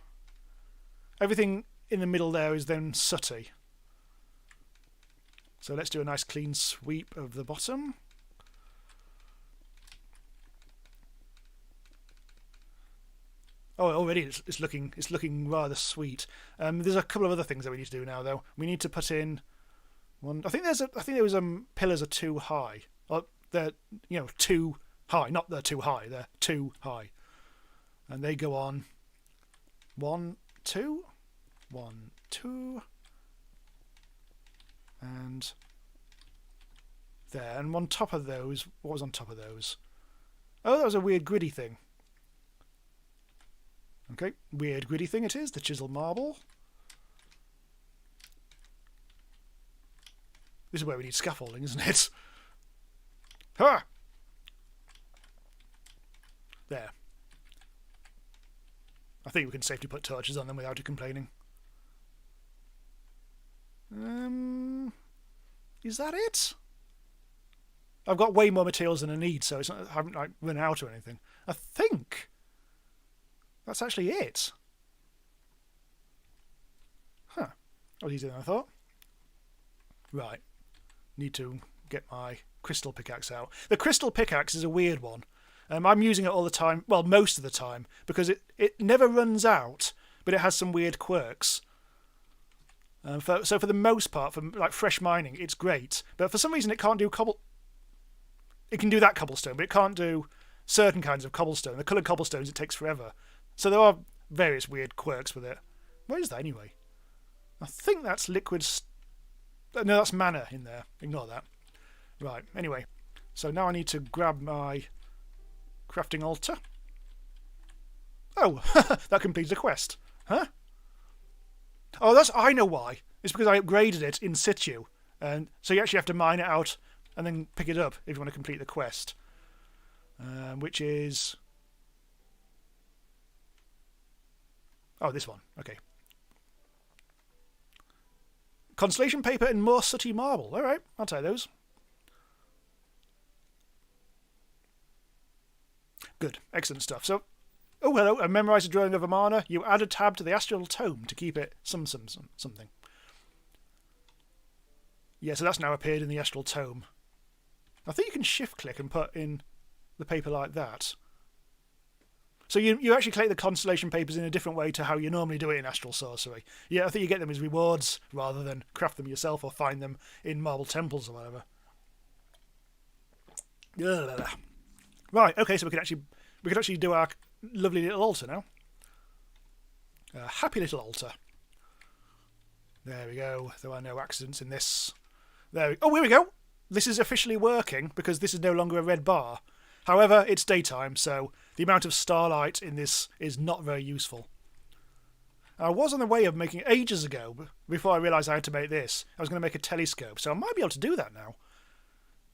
Everything in the middle there is then sooty. So let's do a nice clean sweep of the bottom. Oh, already it's looking rather sweet. There's a couple of other things that we need to do now, though. We need to put in one. I think those pillars are too high. Or they're too high. Not they're too high. They're too high, and they go on 1, 2, 1, 2, and there. And on top of those, what was on top of those? Oh, that was a weird gritty thing. Okay, weird gritty thing it is, the chisel marble. This is where we need scaffolding, isn't it? Ha! There. I think we can safely put torches on them without it complaining. Is that it? I've got way more materials than I need, so it's not, I haven't like run out or anything. I think that's actually it. Huh. That was easier than I thought. Right. Need to get my crystal pickaxe out. The crystal pickaxe is a weird one. I'm using it all the time, well, most of the time, because it never runs out, but it has some weird quirks. So for the most part, for like fresh mining, it's great. But for some reason, it can't do It can do that cobblestone, but it can't do certain kinds of cobblestone. The coloured cobblestones, it takes forever. So there are various weird quirks with it. What is that anyway? I think that's liquid. No, that's mana in there. Ignore that. Right. Anyway, so now I need to grab my crafting altar. Oh, that completes a quest. Huh? Oh, I know why. It's because I upgraded it in situ. And so you actually have to mine it out and then pick it up if you want to complete the quest. Which is... Oh, this one. Okay. Constellation paper and more sooty marble. All right, I'll take those. Good, excellent stuff. So, oh hello, I memorised a drawing of a mana. You add a tab to the Astral Tome to keep it something. Yeah, so that's now appeared in the Astral Tome. I think you can shift click and put in the paper like that. So you actually collect the constellation papers in a different way to how you normally do it in Astral Sorcery. Yeah, I think you get them as rewards rather than craft them yourself or find them in marble temples or whatever. Right, okay, so we can actually do our lovely little altar now. A happy little altar. There we go. There are no accidents in this. Oh, here we go. This is officially working because this is no longer a red bar. However, it's daytime, so the amount of starlight in this is not very useful. I was on the way of making ages ago, before I realised I had to make this. I was going to make a telescope, so I might be able to do that now.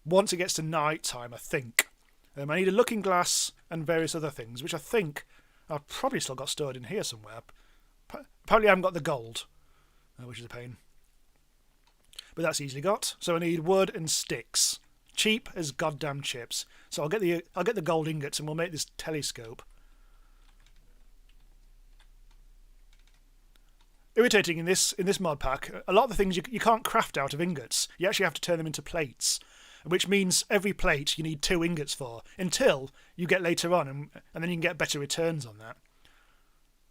Once it gets to night time, I think. I need a looking glass and various other things, which I think I've probably still got stored in here somewhere. Apparently I haven't got the gold, which is a pain. But that's easily got. So I need wood and sticks. Cheap as goddamn chips. So I'll get the gold ingots and we'll make this telescope. Irritating in this mod pack, a lot of the things you can't craft out of ingots. You actually have to turn them into plates, which means every plate you need 2 ingots for until you get later on, and then you can get better returns on that.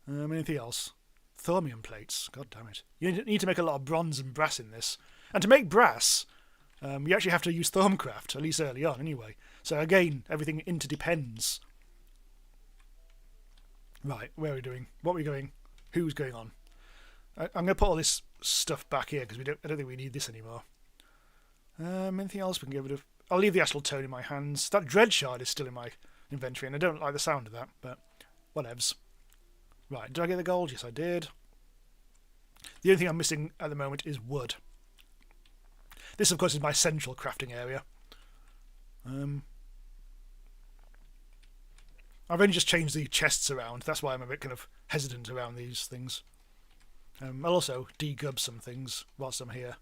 Anything else? Thaumium plates. God damn it! You need to make a lot of bronze and brass in this, and to make brass. You actually have to use Thaumcraft, at least early on anyway. So again, everything interdepends. Right, where are we doing? What are we going? Who's going on? I'm going to put all this stuff back here because I don't think we need this anymore. Anything else we can get rid of? I'll leave the Astral Tome in my hands. That Dread Shard is still in my inventory and I don't like the sound of that, but whatevs. Right, did I get the gold? Yes, I did. The only thing I'm missing at the moment is wood. This, of course, is my central crafting area. I've only just changed the chests around. That's why I'm a bit kind of hesitant around these things. I'll also degub some things whilst I'm here.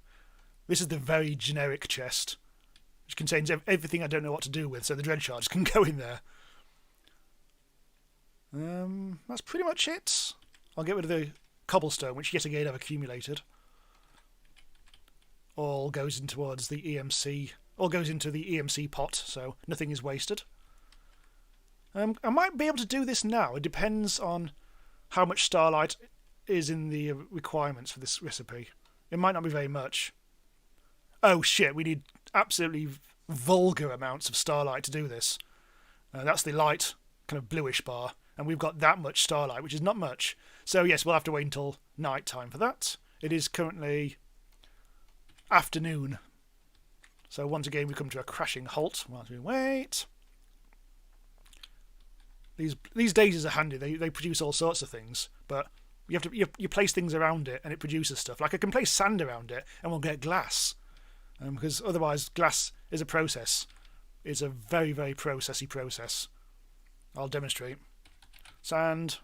This is the very generic chest, which contains everything I don't know what to do with, so the Dread Shards can go in there. That's pretty much it. I'll get rid of the cobblestone, which yet again I've accumulated. All goes in towards the EMC. All goes into the EMC pot, so nothing is wasted. I might be able to do this now. It depends on how much starlight is in the requirements for this recipe. It might not be very much. Oh shit, we need absolutely vulgar amounts of starlight to do this. That's the light, kind of bluish bar, and we've got that much starlight, which is not much. So yes, we'll have to wait until night time for that. It is currently afternoon. So once again we come to a crashing halt whilst we wait. These daisies are handy. They produce all sorts of things, but you place things around it and it produces stuff. Like I can place sand around it and we'll get glass. Because otherwise glass is a process. It's a very, very processy process. I'll demonstrate. Sand.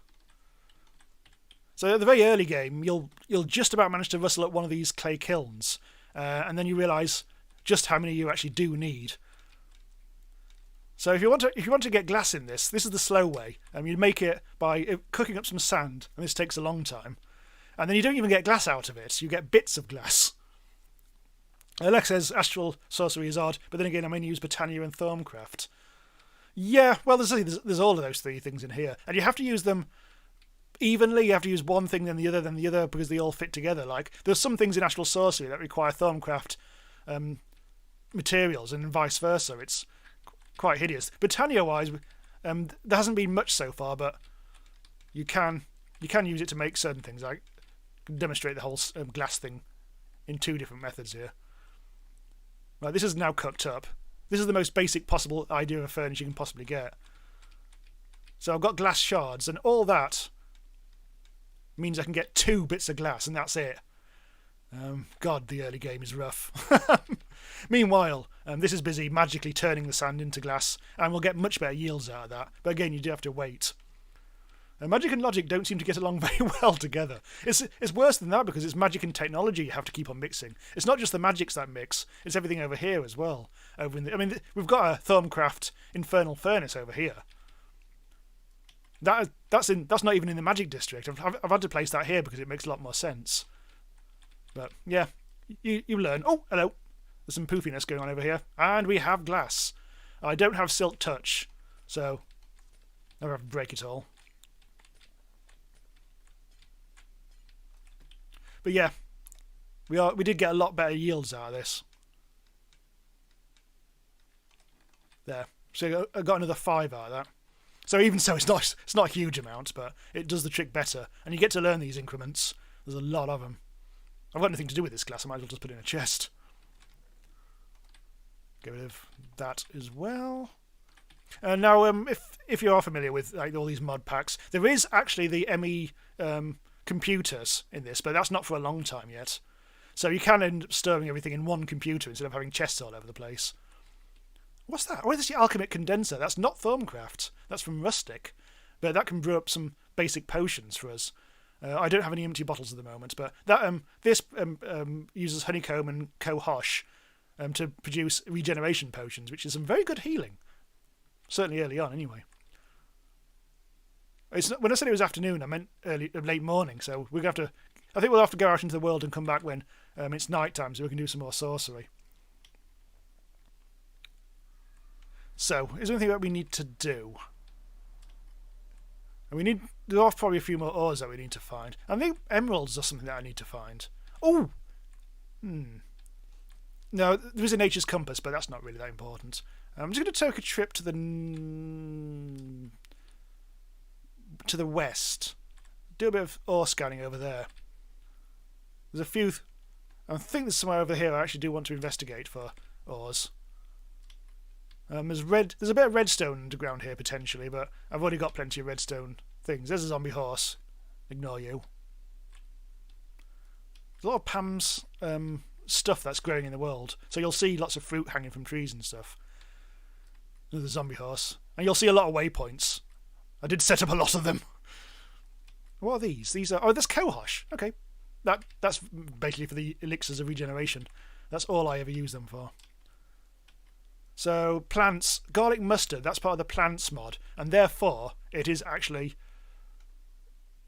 So at the very early game, you'll just about manage to rustle up one of these clay kilns, and then you realise just how many you actually do need. So if you want to get glass in this is the slow way. You make it by cooking up some sand, and this takes a long time. And then you don't even get glass out of it; you get bits of glass. Alex says Astral Sorcery is odd, but then again, I mainly use Botania and Thorncraft. Yeah, well, there's all of those three things in here, and you have to use them evenly. You have to use one thing, then the other, because they all fit together. Like, there's some things in Astral Sorcery that require Thorncraft materials, and vice versa. It's quite hideous. Botania-wise, there hasn't been much so far, but you can use it to make certain things. I can demonstrate the whole glass thing in two different methods here. Right, this is now cooked up. This is the most basic possible idea of furniture you can possibly get. So I've got glass shards, and all that means I can get 2 bits of glass, and that's it. God, the early game is rough. Meanwhile, this is busy magically turning the sand into glass, and we'll get much better yields out of that. But again, you do have to wait. Magic and logic don't seem to get along very well together. It's worse than that, because it's magic and technology you have to keep on mixing. It's not just the magics that mix, it's everything over here as well. We've got a Thorncraft Infernal Furnace over here. That's not even in the Magic District. I've had to place that here because it makes a lot more sense. But yeah, you learn. Oh, hello. There's some poofiness going on over here. And we have glass. I don't have Silk Touch, so I'll have to break it all. But yeah, we did get a lot better yields out of this. There. So I got another 5 out of that. So even so, it's not a huge amount, but it does the trick better. And you get to learn these increments. There's a lot of them. I've got nothing to do with this glass. I might as well just put it in a chest. Get rid of that as well. And now, if you are familiar with all these mod packs, there is actually the ME computers in this, but that's not for a long time yet. So you can end up storing everything in one computer instead of having chests all over the place. What's that? Oh, this is the alchemic condenser. That's not Thorncraft. That's from Rustic. But that can brew up some basic potions for us. I don't have any empty bottles at the moment, but that this uses honeycomb and cohosh to produce regeneration potions, which is some very good healing. Certainly early on, anyway. When I said it was afternoon, I meant late morning. So we're going to have to. I think we'll have to go out into the world and come back when it's night time, so we can do some more sorcery. So, is there anything that we need to do? And there are probably a few more ores that we need to find. I think emeralds are something that I need to find. Oh! No, there is a nature's compass, but that's not really that important. I'm just going to take a trip to the west. Do a bit of ore scanning over there. There's a few. I think there's somewhere over here I actually do want to investigate for ores. There's a bit of redstone underground here potentially, but I've already got plenty of redstone things. There's a zombie horse. Ignore you. There's a lot of Pam's stuff that's growing in the world, so you'll see lots of fruit hanging from trees and stuff. There's a zombie horse, and you'll see a lot of waypoints. I did set up a lot of them. What are these? These are there's cohosh. Okay, that's basically for the elixirs of regeneration. That's all I ever use them for. So, plants, garlic mustard, that's part of the plants mod, and therefore it is actually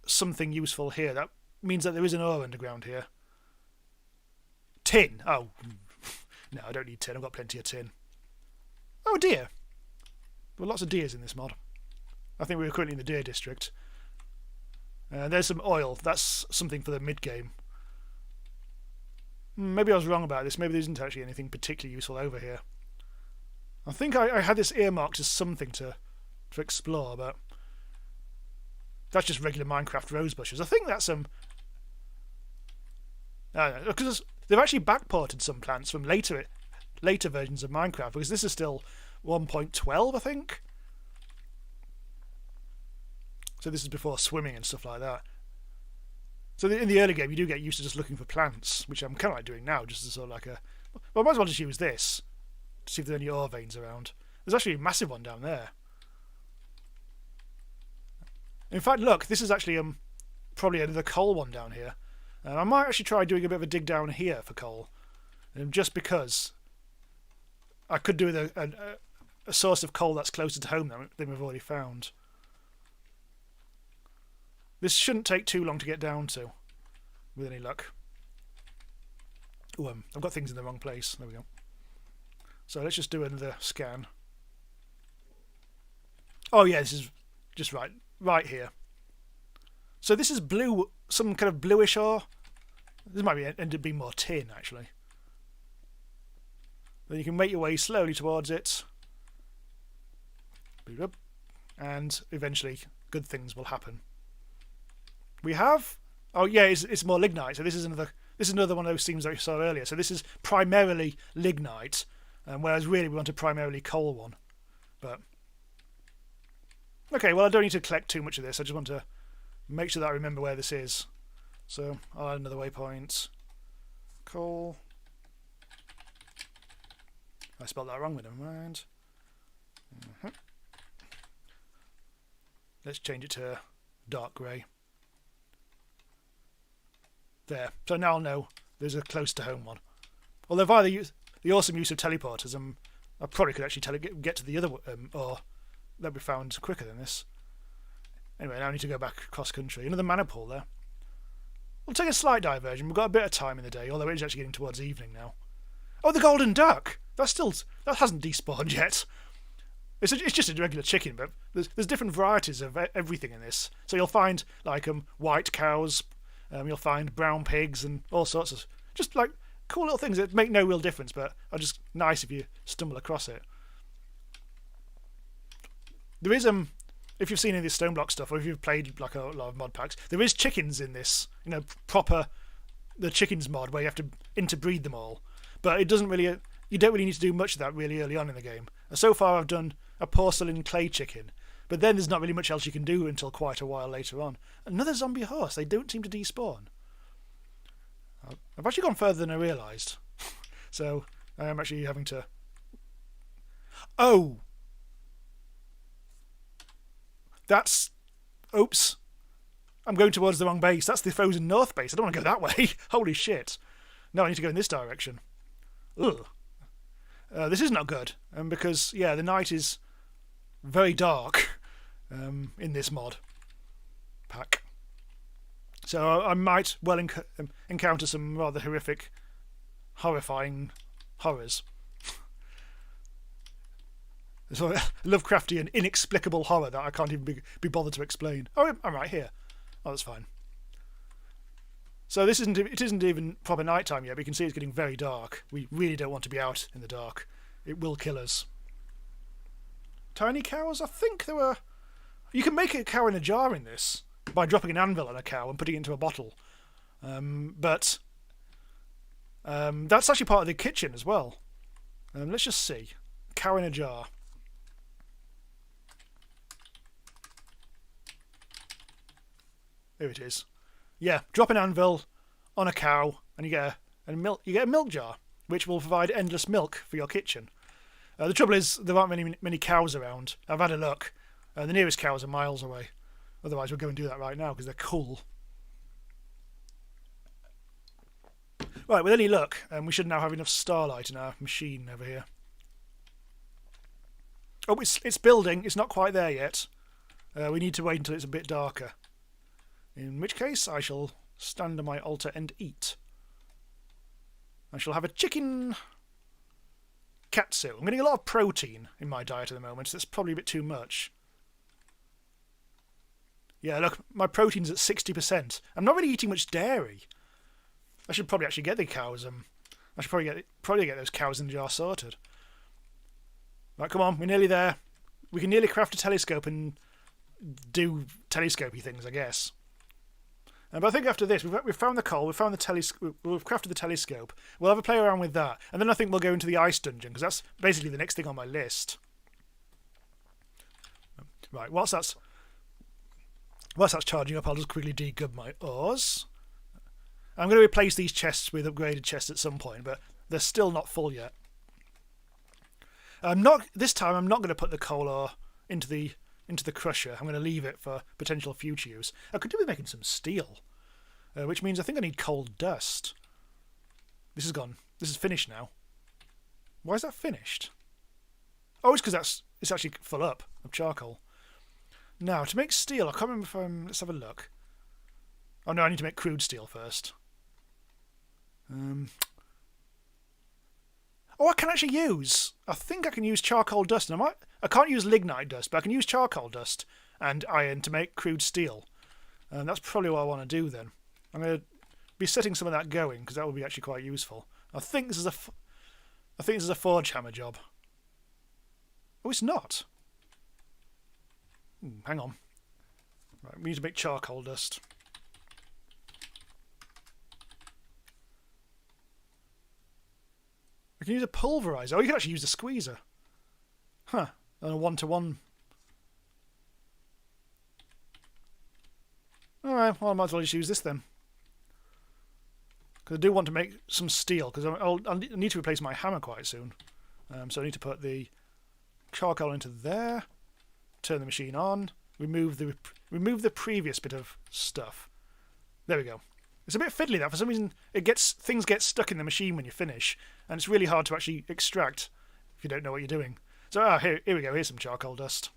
something useful here. That means that there is an ore underground here. Tin. Oh, no, I don't need tin. I've got plenty of tin. Oh, deer. There are lots of deers in this mod. I think we were currently in the deer district. There's some oil. That's something for the mid-game. Maybe I was wrong about this. Maybe there isn't actually anything particularly useful over here. I think I had this earmarked as something to explore, but that's just regular Minecraft rose bushes. I think that's because they've actually backported some plants from later versions of Minecraft, because this is still 1.12, I think. So this is before swimming and stuff like that. So in the early game, you do get used to just looking for plants, which I'm kind of like doing now, just as sort of like well, I might as well just use this. See if there are any ore veins around. There's actually a massive one down there. In fact, look, this is actually probably another coal one down here. I might actually try doing a bit of a dig down here for coal, just because I could do with a source of coal that's closer to home than we've already found. This shouldn't take too long to get down to, with any luck. Oh, I've got things in the wrong place. There we go. So let's just do another scan. Oh yeah, this is just right here. So this is blue, some kind of bluish ore. This might end up being more tin, actually. Then you can make your way slowly towards it. And eventually good things will happen. We have... Oh yeah, it's more lignite. So this is another one of those themes that we saw earlier. So this is primarily lignite, whereas really we want a primarily coal one. But... Okay, well I don't need to collect too much of this. I just want to make sure that I remember where this is. So I'll add another waypoint. Coal. I spelled that wrong, but never mind. Let's change it to dark grey. There. So now I'll know there's a close to home one. Although via the awesome use of teleporters, I probably could actually get to the other ore that we found quicker than this. Anyway, now I need to go back cross country. Another mana pool there. We'll take a slight diversion. We've got a bit of time in the day, although it's actually getting towards evening now. Oh, the golden duck! That hasn't despawned yet. It's just a regular chicken, but there's different varieties of everything in this. So you'll find like white cows, you'll find brown pigs, and all sorts of just like cool little things that make no real difference, but are just nice if you stumble across it. There is if you've seen any of this stone block stuff, or if you've played like a lot of mod packs, there is chickens in this. You know, proper the chickens mod where you have to interbreed them all. But it doesn't really. You don't really need to do much of that really early on in the game. So far, I've done a porcelain clay chicken, but then there's not really much else you can do until quite a while later on. Another zombie horse. They don't seem to despawn. I've actually gone further than I realised. So I am actually having to. Oh. That's... Oops. I'm going towards the wrong base. That's the Frozen North base. I don't want to go that way. Holy shit. No, I need to go in this direction. Ugh. This is not good. Because, yeah, the night is very dark in this mod pack. So I might well encounter some rather horrific, horrifying horrors. So Lovecraftian, inexplicable horror that I can't even be bothered to explain. Oh, I'm right here. Oh, that's fine. So it isn't even proper nighttime yet, but you can see it's getting very dark. We really don't want to be out in the dark. It will kill us. Tiny cows? I think there were... You can make a cow in a jar in this by dropping an anvil on a cow and putting it into a bottle. But that's actually part of the kitchen as well. Let's just see. Cow in a jar. Here it is. Yeah, drop an anvil on a cow, and you get a milk jar, which will provide endless milk for your kitchen. The trouble is there aren't many cows around. I've had a look. The nearest cows are miles away. Otherwise, we'll go and do that right now because they're cool. Right, with any luck, we should now have enough starlight in our machine over here. Oh, it's building. It's not quite there yet. We need to wait until it's a bit darker. In which case, I shall stand on my altar and eat. I shall have a chicken katsu. I'm getting a lot of protein in my diet at the moment, so that's probably a bit too much. Yeah, look, my protein's at 60%. I'm not really eating much dairy. I should probably actually get the cows. I should probably get those cows in the jar sorted. Right, come on, we're nearly there. We can nearly craft a telescope and do telescopy things, I guess. But I think after this, we've found the coal, we've crafted the telescope. We'll have a play around with that, and then I think we'll go into the ice dungeon because that's basically the next thing on my list. Right, whilst that's charging up, I'll just quickly degub my ores. I'm going to replace these chests with upgraded chests at some point, but they're still not full yet. This time I'm not going to put the coal ore into the into the crusher. I'm going to leave it for potential future use. I could do with making some steel, which means I think I need coal dust. This is gone. This is finished now. Why is that finished? Oh, it's because it's actually full up of charcoal. Now, to make steel, I can't remember if let's have a look. Oh no, I need to make crude steel first. Oh, I can actually use... I think I can use charcoal dust. And I can't use lignite dust, but I can use charcoal dust and iron to make crude steel. And that's probably what I want to do then. I'm going to be setting some of that going, because that would be actually quite useful. I think this is a forge hammer job. Oh, it's not. Hang on. Right, we need to make charcoal dust. We can use a pulverizer. Oh, you can actually use a squeezer. Huh. On a one-to-one. Alright, well I might as well just use this then. Because I do want to make some steel, because I'll need to replace my hammer quite soon. So I need to put the charcoal into there, turn the machine on, remove the previous bit of stuff. There we go. It's a bit fiddly that for some reason things get stuck in the machine when you finish, and it's really hard to actually extract if you don't know what you're doing. So here we go. Here's some charcoal dust.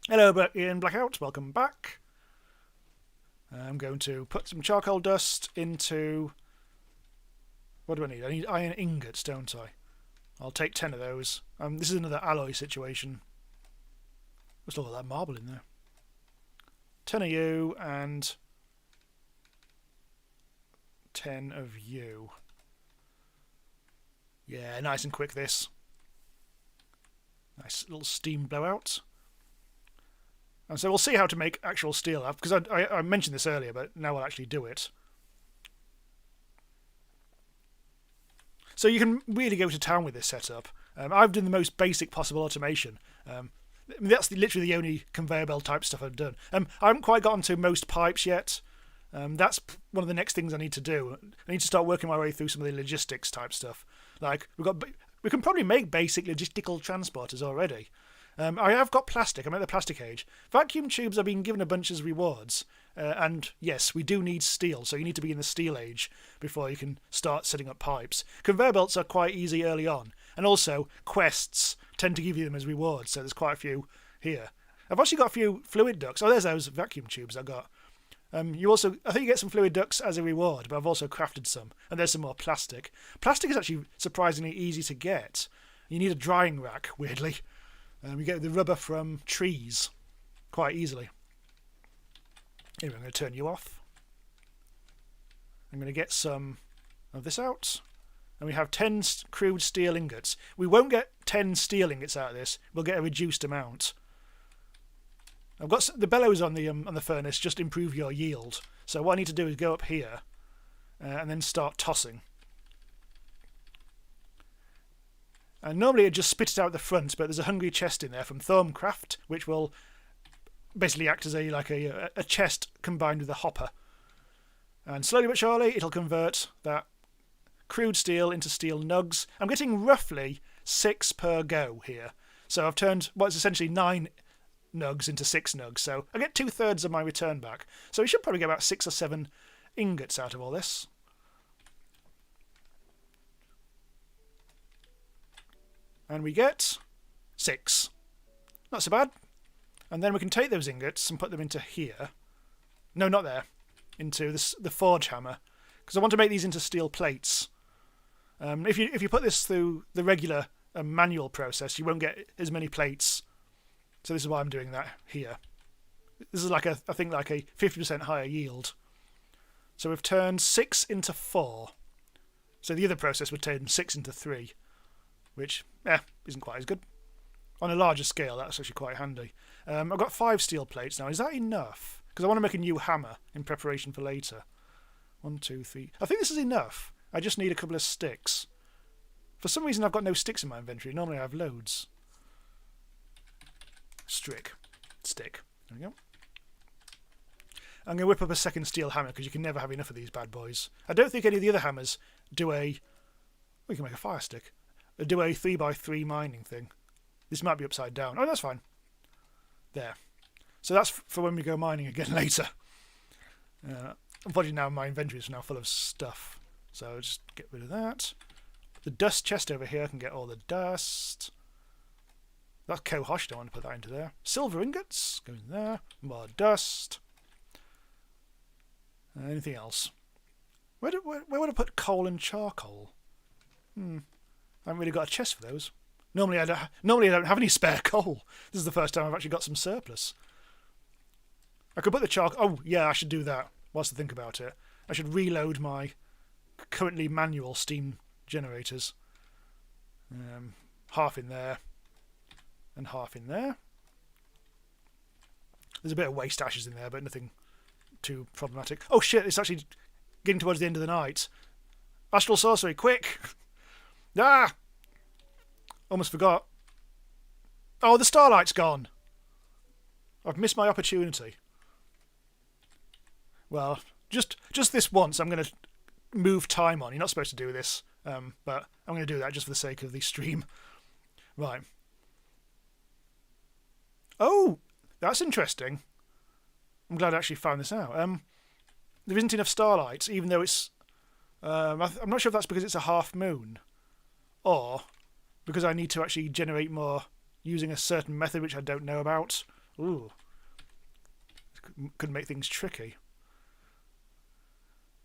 Hello, Ian Blackout. Welcome back. I'm going to put some charcoal dust into... What do I need? I need iron ingots, don't I? I'll take 10 of those. This is another alloy situation. Let's look at that marble in there. 10 of you and 10 of you. Yeah, nice and quick this. Nice little steam blowout. And so we'll see how to make actual steel, because I mentioned this earlier, but now I'll actually do it. So you can really go to town with this setup. I've done the most basic possible automation. That's literally the only conveyor belt type stuff I've done. I haven't quite gotten to most pipes yet. That's one of the next things I need to do. I need to start working my way through some of the logistics type stuff. Like we can probably make basic logistical transporters already. I have got plastic. I'm at the plastic age. Vacuum tubes are being given a bunch as rewards. And yes, we do need steel, so you need to be in the steel age before you can start setting up pipes. Conveyor belts are quite easy early on. And also, quests tend to give you them as rewards, so there's quite a few here. I've actually got a few fluid ducts. Oh, there's those vacuum tubes I got. I think you get some fluid ducts as a reward, but I've also crafted some. And there's some more plastic. Plastic is actually surprisingly easy to get. You need a drying rack, weirdly. You get the rubber from trees quite easily. Anyway, I'm going to turn you off. I'm going to get some of this out. And we have 10 crude steel ingots. We won't get 10 steel ingots out of this. We'll get a reduced amount. I've got the bellows on the furnace, just improve your yield. So what I need to do is go up here and then start tossing. And normally it just spits it out the front, but there's a hungry chest in there from Thormcraft, which will basically act as a chest combined with a hopper. And slowly but surely it'll convert that crude steel into steel nugs. I'm getting roughly 6 per go here. So I've turned what's essentially 9 nugs into 6 nugs. So I get 2/3 of my return back. So we should probably get about 6 or 7 ingots out of all this. And we get 6. Not so bad. And then we can take those ingots and put them into here. No, not there. Into the forge hammer. Because I want to make these into steel plates. If you put this through the regular manual process, you won't get as many plates. So this is why I'm doing that here. This is I think like a 50% higher yield. So we've turned 6 into 4. So the other process would turn 6 into 3. Which, isn't quite as good. On a larger scale, that's actually quite handy. I've got 5 steel plates now. Is that enough? Because I want to make a new hammer in preparation for later. 1, 2, 3. I think this is enough. I just need a couple of sticks. For some reason, I've got no sticks in my inventory. Normally, I have loads. Stick. There we go. I'm going to whip up a second steel hammer because you can never have enough of these bad boys. I don't think any of the other hammers do we can make a fire stick. Do a 3x3 mining thing. This might be upside down. Oh, that's fine. There. So that's for when we go mining again later. Unfortunately now my inventory is now full of stuff. So I'll just get rid of that. The dust chest over here, I can get all the dust. That's cohosh, don't want to put that into there. Silver ingots, go in there. More dust. Anything else? Where would I put coal and charcoal? I haven't really got a chest for those. Normally I don't have any spare coal. This is the first time I've actually got some surplus. I could put the charcoal... Oh, yeah, I should do that whilst I think about it. I should reload my currently manual steam generators. Half in there. And half in there. There's a bit of waste ashes in there, but nothing too problematic. Oh shit, it's actually getting towards the end of the night. Astral Sorcery, quick! Ah! Almost forgot. Oh, the starlight's gone. I've missed my opportunity. Well, just this once I'm going to move time on. You're not supposed to do this, but I'm going to do that just for the sake of the stream. Right. Oh, that's interesting. I'm glad I actually found this out. There isn't enough starlight, even though it's... I'm not sure if that's because it's a half moon, or because I need to actually generate more using a certain method which I don't know about. Ooh. Could make things tricky.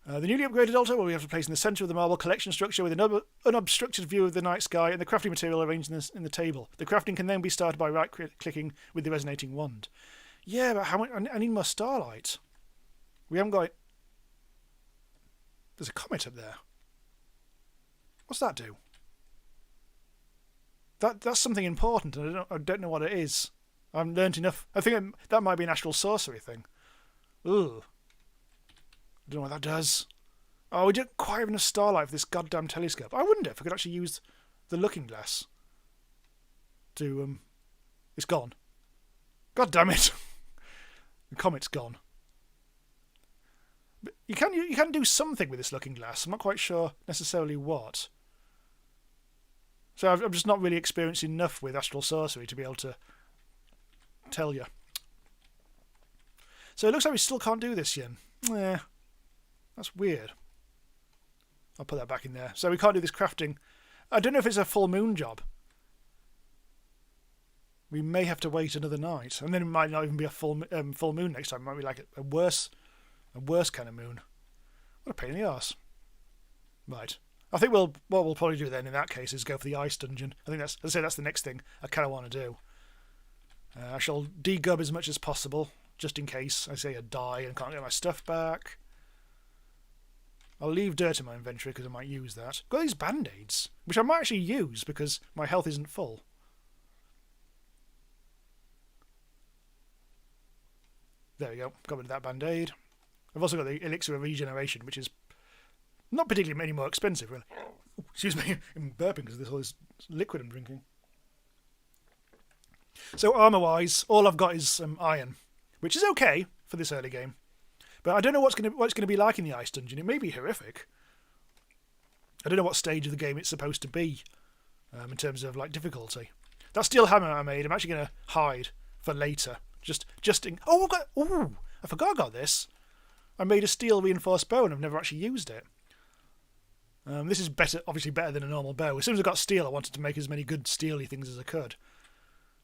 The newly upgraded altar will be placed in the centre of the marble collection structure with an unobstructed view of the night sky and the crafting material arranged in the table. The crafting can then be started by right-clicking with the resonating wand. Yeah, but how much? I need more starlight. We haven't got... There's a comet up there. What's that do? That's something important, and I don't know what it is. I haven't learnt enough. I think that might be an Astral Sorcery thing. Ugh. I don't know what that does. Oh, we don't quite have enough starlight for this goddamn telescope. I wonder if I could actually use the looking glass to... It's gone. God damn it. The comet's gone. But you can do something with this looking glass. I'm not quite sure necessarily what. So I'm just not really experienced enough with Astral Sorcery to be able to tell you. So it looks like we still can't do this yet. Yeah. That's weird. I'll put that back in there. So we can't do this crafting. I don't know if it's a full moon job. We may have to wait another night, and then it might not even be a full moon next time. It might be like a worse kind of moon. What a pain in the arse. Right. I think what we'll probably do then in that case is go for the ice dungeon. I think that's the next thing I kind of want to do. I shall degub as much as possible, just in case I say I die and can't get my stuff back. I'll leave dirt in my inventory because I might use that. Got these band-aids, which I might actually use because my health isn't full. There we go. Got rid of that band-aid. I've also got the elixir of regeneration, which is not particularly any more expensive, really. Oh, excuse me, I'm burping because of all this liquid I'm drinking. So armour-wise, all I've got is iron, which is okay for this early game. But I don't know what it's going to be like in the ice dungeon. It may be horrific. I don't know what stage of the game it's supposed to be in terms of like difficulty. That steel hammer I made, I'm actually going to hide for later. Just in... Oh, I forgot I got this. I made a steel reinforced bow and I've never actually used it. This is obviously better than a normal bow. As soon as I got steel, I wanted to make as many good steely things as I could.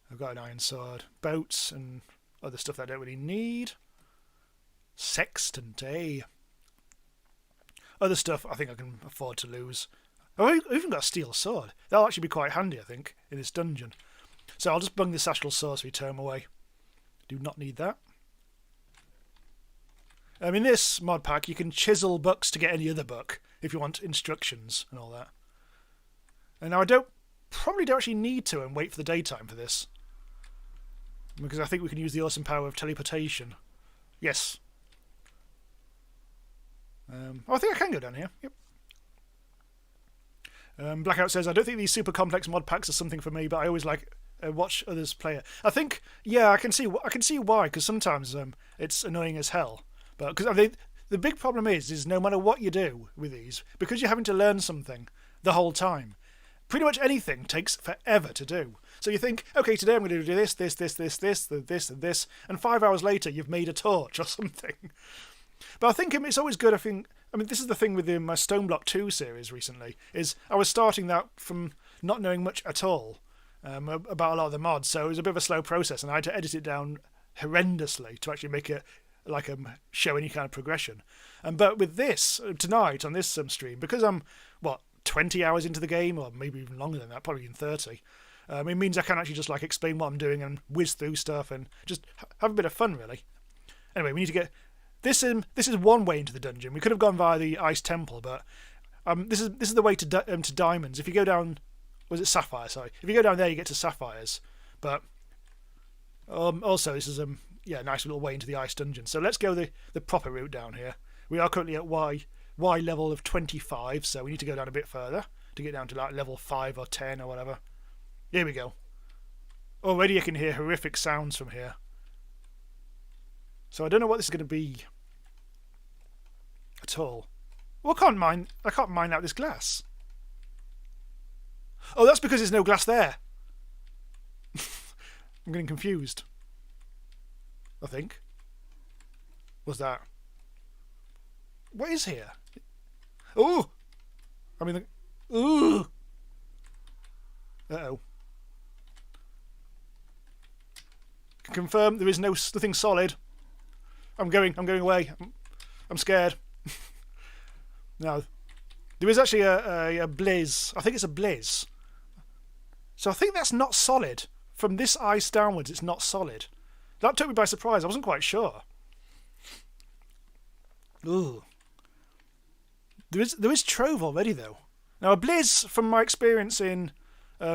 I've got an iron sword, boats, and other stuff that I don't really need. Sextant, eh? Other stuff I think I can afford to lose. I've even got a steel sword. That'll actually be quite handy, I think, in this dungeon. So I'll just bung this Astral Sorcery tome away. Do not need that. In this mod pack, you can chisel books to get any other book if you want instructions and all that. And now I probably don't actually need to and wait for the daytime for this, because I think we can use the awesome power of teleportation. Yes. I think I can go down here. Yep. Blackout says, I don't think these super complex mod packs are something for me, but I always like watch others play it. I think, yeah, I can see why, because sometimes it's annoying as hell. But because the big problem is no matter what you do with these, because you're having to learn something the whole time, pretty much anything takes forever to do. So you think, okay, today I'm going to do this, this, this, this, this, this, and this, and 5 hours later you've made a torch or something. But I think it's always good. I mean, this is the thing with my Stone Block 2 series recently, is I was starting that from not knowing much at all about a lot of the mods, so it was a bit of a slow process, and I had to edit it down horrendously to actually make it like show any kind of progression. But with this tonight on this stream, because I'm 20 hours into the game, or maybe even longer than that, probably even 30. It means I can actually just like explain what I'm doing and whiz through stuff and just have a bit of fun, really. Anyway, we need to get this. This is one way into the dungeon. We could have gone via the Ice Temple, but this is the way to diamonds. If you go down, was it Sapphire? Sorry, if you go down there, you get to Sapphires. But also, this is a nice little way into the Ice Dungeon. So let's go the proper route down here. We are currently at Y level of 25, so we need to go down a bit further to get down to like level 5 or 10 or whatever. Here we go. Already I can hear horrific sounds from here. So I don't know what this is going to be at all. Well, I can't mine out this glass. Oh, that's because there's no glass there. I'm getting confused. I think. What's that? What is here? Oh! I mean, ooh! Uh-oh. Confirm there is nothing solid. I'm going away. I'm scared. No. There is actually a blaze. I think it's a blaze. So I think that's not solid. From this ice downwards, it's not solid. That took me by surprise. I wasn't quite sure. Ooh. There is trove already, though. Now, a blaze, from my experience in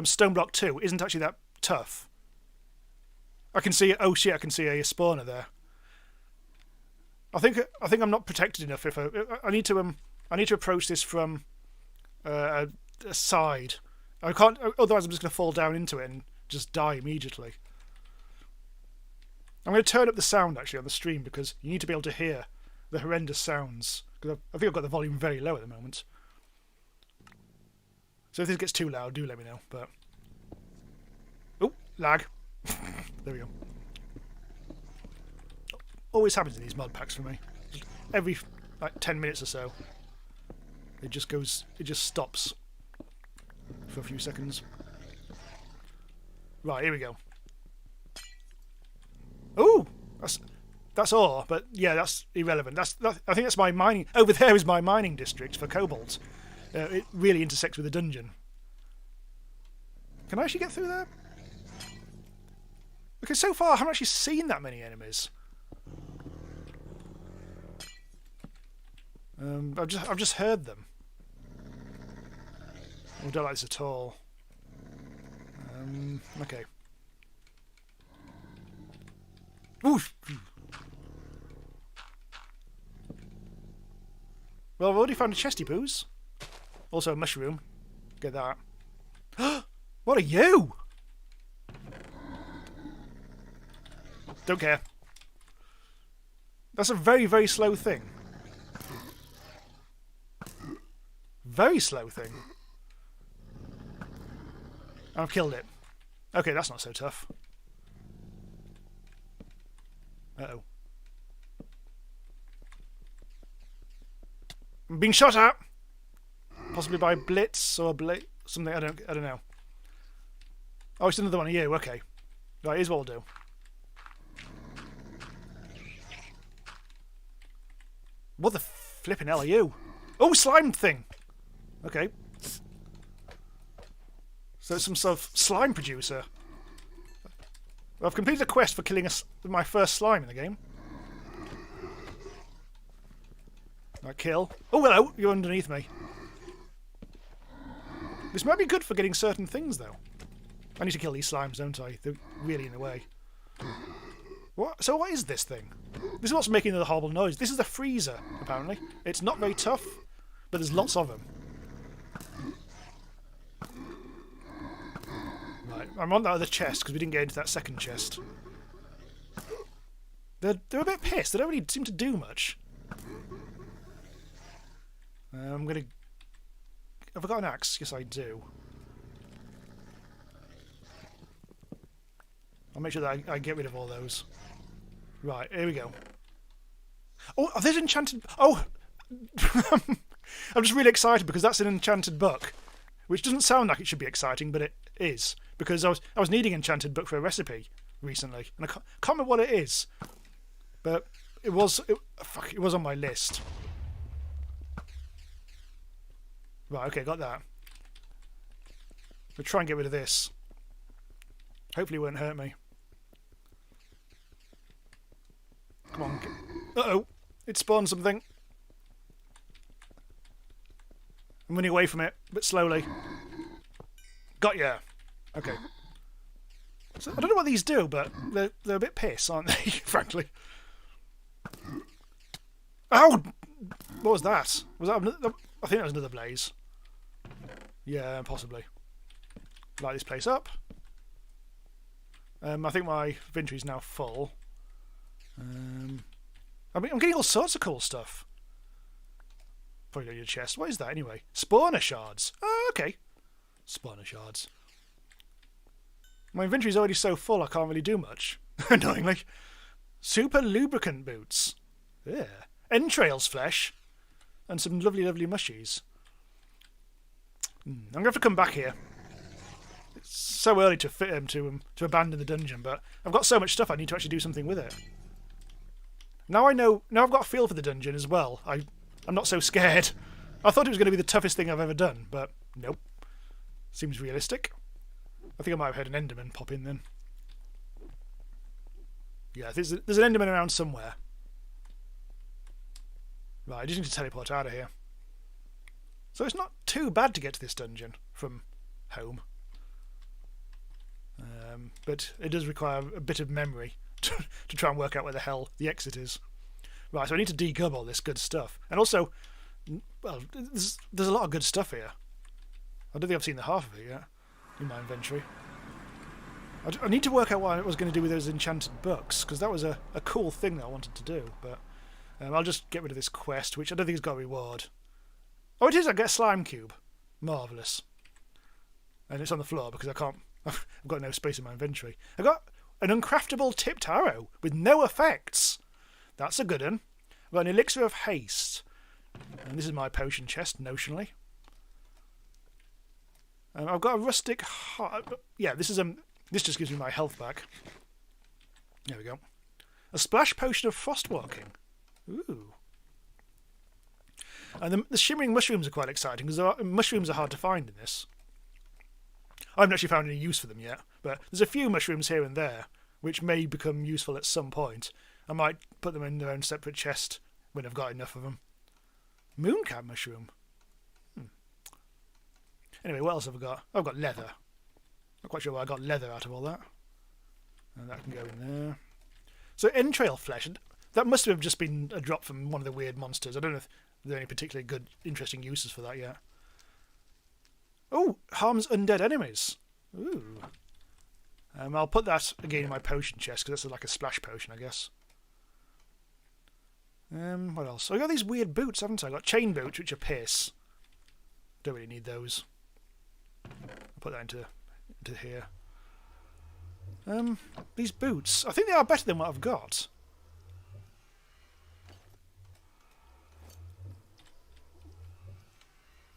Stone Block 2, isn't actually that tough. I can see. Oh shit! I can see a spawner there. I think I'm not protected enough. If I need to approach this from a side. I can't. Otherwise, I'm just going to fall down into it and just die immediately. I'm going to turn up the sound actually on the stream because you need to be able to hear the horrendous sounds. Because I think I've got the volume very low at the moment. So if this gets too loud, do let me know. But oh, lag. There we go. Always happens in these mod packs for me. Every like 10 minutes or so, it just stops for a few seconds. Right, here we go. Ooh, that's ore, but yeah, that's irrelevant. I think that's my mining. Over there is my mining district for cobalt. It really intersects with the dungeon. Can I actually get through there? Okay, so far I haven't actually seen that many enemies. I've just heard them. I don't like this at all. Okay. Oof. Well, I've already found a chesty poos. Also a mushroom. Get that. What are you? Don't care. That's a very, very slow thing. Very slow thing. I've killed it. Okay, that's not so tough. Uh-oh. I'm being shot at! Possibly by Blitz or something, I don't know. Oh, it's another one of you, okay. Right, here's what we'll do. What the flipping hell are you? Oh, slime thing! Okay. So it's some sort of slime producer. I've completed a quest for killing my first slime in the game. Right, kill. Oh, hello! You're underneath me. This might be good for getting certain things, though. I need to kill these slimes, don't I? They're really in the way. What? So what is this thing? This is what's making the horrible noise. This is a freezer, apparently. It's not very tough, but there's lots of them. Right, I'm on that other chest because we didn't get into that second chest. They're a bit pissed. They don't really seem to do much. I'm gonna. Have I got an axe? Yes, I do. I'll make sure that I get rid of all those. Right, here we go. Oh, there's enchanted... Oh! I'm just really excited because that's an enchanted book. Which doesn't sound like it should be exciting, but it is. Because I was needing an enchanted book for a recipe recently. And I can't remember what it is. But it was on my list. Right, okay, got that. We'll try and get rid of this. Hopefully it won't hurt me. Come on. Uh-oh. It spawned something. I'm running away from it, but slowly. Got ya. Okay. So, I don't know what these do, but they're a bit piss, aren't they, frankly? Ow! What was that? Was that another, I think that was another blaze. Yeah, possibly. Light this place up. I think my inventory's now full. I'm getting all sorts of cool stuff. Probably got your chest. What is that anyway? Spawner shards. Oh, okay. Spawner shards. My inventory's already so full I can't really do much. Annoyingly. Super lubricant boots. Yeah. Entrails flesh. And some lovely, lovely mushies. I'm going to have to come back here. It's so early to fit him to abandon the dungeon, but I've got so much stuff I need to actually do something with it. Now I know. Now I've got a feel for the dungeon as well. I'm not so scared. I thought it was going to be the toughest thing I've ever done, but nope. Seems realistic. I think I might have heard an Enderman pop in then. Yeah, there's an Enderman around somewhere. Right, I just need to teleport out of here. So it's not too bad to get to this dungeon from home. But it does require a bit of memory to try and work out where the hell the exit is. Right, so I need to degub all this good stuff. And also, well, there's a lot of good stuff here. I don't think I've seen the half of it yet in my inventory. I need to work out what I was going to do with those enchanted books, because that was a cool thing that I wanted to do. But I'll just get rid of this quest, which I don't think has got a reward. Oh, it is! I get a slime cube. Marvellous. And it's on the floor because I've got no space in my inventory. I got an uncraftable tipped arrow with no effects. That's a good one. I've got an elixir of haste. And this is my potion chest, notionally. I've got a rustic heart. Yeah, this just gives me my health back. There we go. A splash potion of frostwalking. Ooh. And the shimmering mushrooms are quite exciting because mushrooms are hard to find in this. I haven't actually found any use for them yet, but there's a few mushrooms here and there which may become useful at some point. I might put them in their own separate chest when I've got enough of them. Mooncap mushroom. Anyway, what else have I got? I've got leather. Not quite sure why I got leather out of all that. And that can go in there. So entrail flesh. That must have just been a drop from one of the weird monsters. I don't know if there are any particularly good, interesting uses for that yet. Oh, harms undead enemies. Ooh. I'll put that again in my potion chest because that's like a splash potion, I guess. What else? I got these weird boots, haven't I? I got chain boots, which are piss. Don't really need those. I'll put that into here. These boots. I think they are better than what I've got.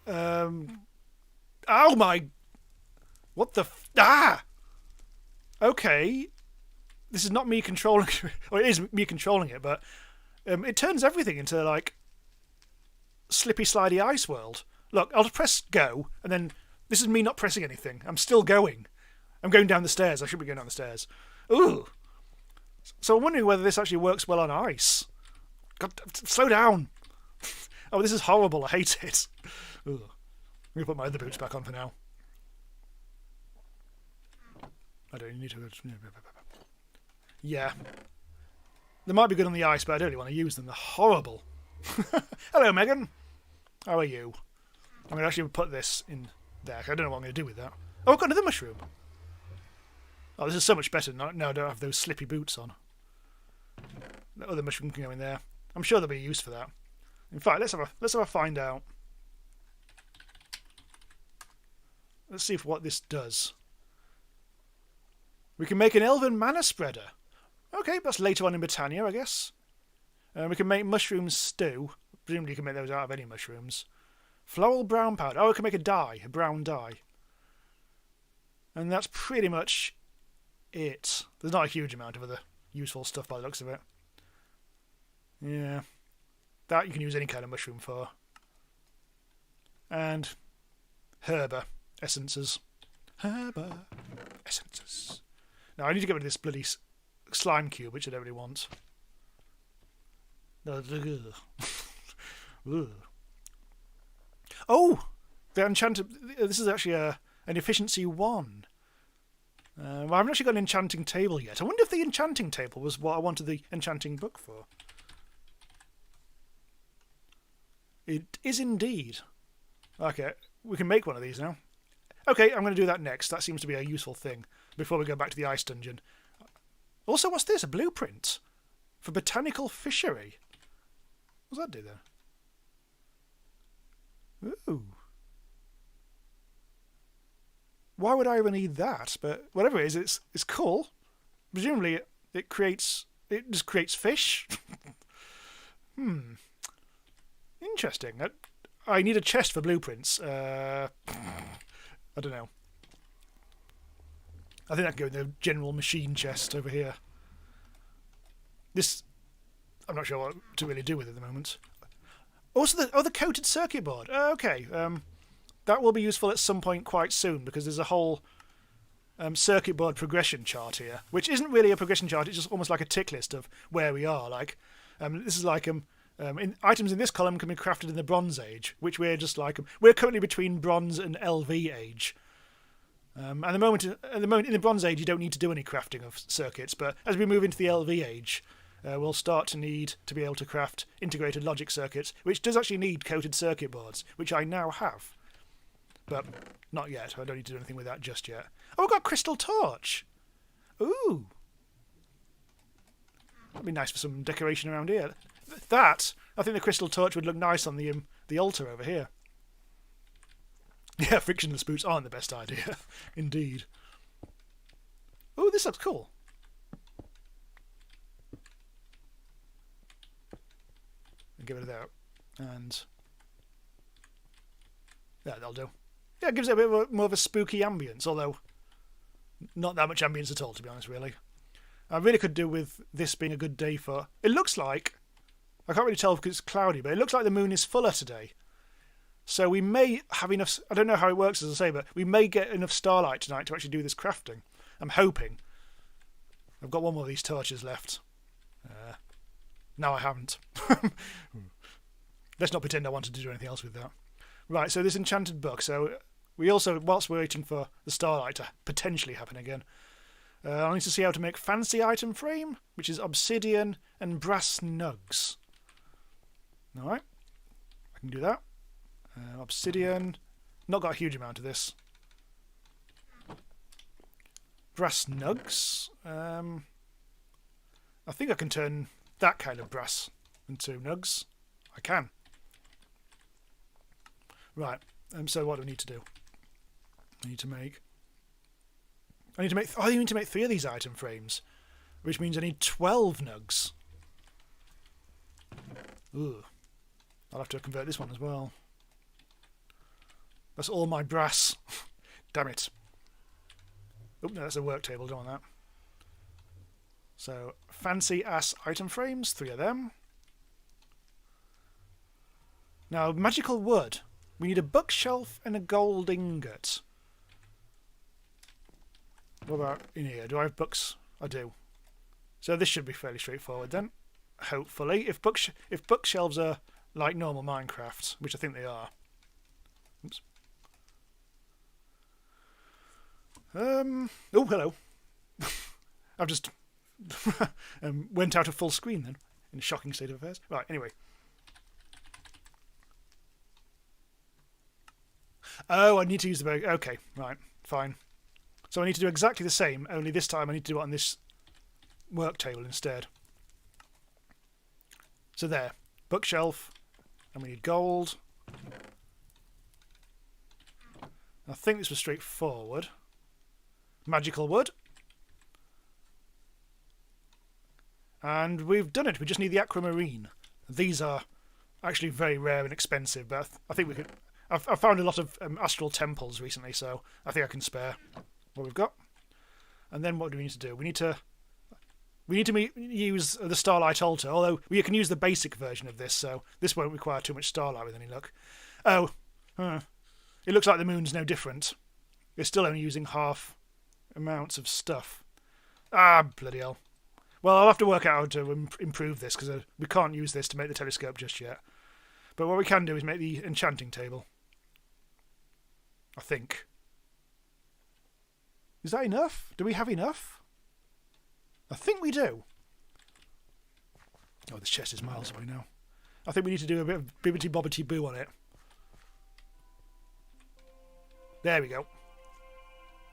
Oh my! What the Okay. This is not me controlling it. Or it is me controlling it, but it turns everything into, like, slippy, slidey ice world. Look, I'll press go, and then this is me not pressing anything. I'm still going. I'm going down the stairs. I should be going down the stairs. Ooh! So I'm wondering whether this actually works well on ice. God, slow down! Oh, this is horrible. I hate it. Ooh. I'm going to put my other boots back on for now. I don't need to... Yeah. They might be good on the ice, but I don't really want to use them. They're horrible. Hello, Megan. How are you? I'm going to actually put this in there. I don't know what I'm going to do with that. Oh, I've got another mushroom. Oh, this is so much better now I don't have those slippy boots on. The other mushroom can go in there. I'm sure there'll be a use for that. In fact, let's have a find out. Let's see what this does. We can make an elven mana spreader. Okay, that's later on in Britannia, I guess. We can make mushroom stew. Presumably you can make those out of any mushrooms. Floral brown powder. Oh, we can make a dye, a brown dye. And that's pretty much it. There's not a huge amount of other useful stuff by the looks of it. Yeah. That you can use any kind of mushroom for. And herba essences. Herba essences. Now I need to get rid of this bloody slime cube, which I don't really want. Oh! The enchanted... This is actually an efficiency 1. Well, I haven't actually got an enchanting table yet. I wonder if the enchanting table was what I wanted the enchanting book for. It is indeed. Okay, we can make one of these now. Okay, I'm going to do that next. That seems to be a useful thing before we go back to the ice dungeon. Also, what's this? A blueprint for botanical fishery. What does that do then? Ooh. Why would I ever need that? But whatever it is, it's cool. Presumably it just creates fish. Interesting. I need a chest for blueprints. I don't know. I think I can go in the general machine chest over here. This, I'm not sure what to really do with it at the moment. Also, the coated circuit board. Okay, that will be useful at some point quite soon because there's a whole circuit board progression chart here, which isn't really a progression chart. It's just almost like a tick list of where we are. Like, this is like items in this column can be crafted in the Bronze Age, which we're just like we're currently between Bronze and LV Age. At the moment in the Bronze Age, you don't need to do any crafting of circuits, but as we move into the LV Age, we'll start to need to be able to craft integrated logic circuits, which does actually need coated circuit boards, which I now have. But not yet. I don't need to do anything with that just yet. Oh, I've got a crystal torch. Ooh. That'd be nice for some decoration around here. I think the crystal torch would look nice on the altar over here. Yeah, frictionless boots aren't the best idea. Indeed. Oh, this looks cool. And get rid of that. And yeah, that'll do. Yeah, it gives it a bit more of a spooky ambience, although not that much ambience at all, to be honest, really. I really could do with this being a good day for... It looks like... I can't really tell because it's cloudy, but it looks like the moon is fuller today. So we may have enough... I don't know how it works, as I say, but we may get enough starlight tonight to actually do this crafting. I'm hoping. I've got one more of these torches left. No, I haven't. Let's not pretend I wanted to do anything else with that. Right, so this enchanted book. So we also, whilst we're waiting for the starlight to potentially happen again, I need to see how to make fancy item frame, which is obsidian and brass nugs. Alright, I can do that. Obsidian, not got a huge amount of this. Brass nugs. I think I can turn that kind of brass into nugs. I can. Right, so what do I need to do? I need to make... Oh, I need to make 3 of these item frames, which means I need 12 nugs. Ooh. I'll have to convert this one as well. That's all my brass. Damn it. Oh, no, that's a work table, don't want that. So, fancy ass item frames, 3 of them. Now, magical wood. We need a bookshelf and a gold ingot. What about in here? Do I have books? I do. So this should be fairly straightforward then. Hopefully. If bookshelves are like normal Minecraft, which I think they are. Oops. Oh, hello. I've just went out of full screen then, in a shocking state of affairs. Right, anyway. Oh, I need to use the bow. Okay, right, fine. So I need to do exactly the same, only this time I need to do it on this work table instead. So there, bookshelf, and we need gold. I think this was straightforward. Magical wood. And we've done it. We just need the aquamarine. These are actually very rare and expensive, but I think we could... I've found a lot of astral temples recently, so I think I can spare what we've got. And then what do we need to do? We need to use the Starlight Altar, although we can use the basic version of this, so this won't require too much starlight with any luck. Oh, it looks like the moon's no different. It's still only using half amounts of stuff. Ah, bloody hell. Well, I'll have to work out how to improve this, because we can't use this to make the telescope just yet. But what we can do is make the enchanting table. I think. Is that enough? Do we have enough? I think we do. Oh, this chest is miles away now. I think we need to do a bit of bibbity bobbity boo on it. There we go.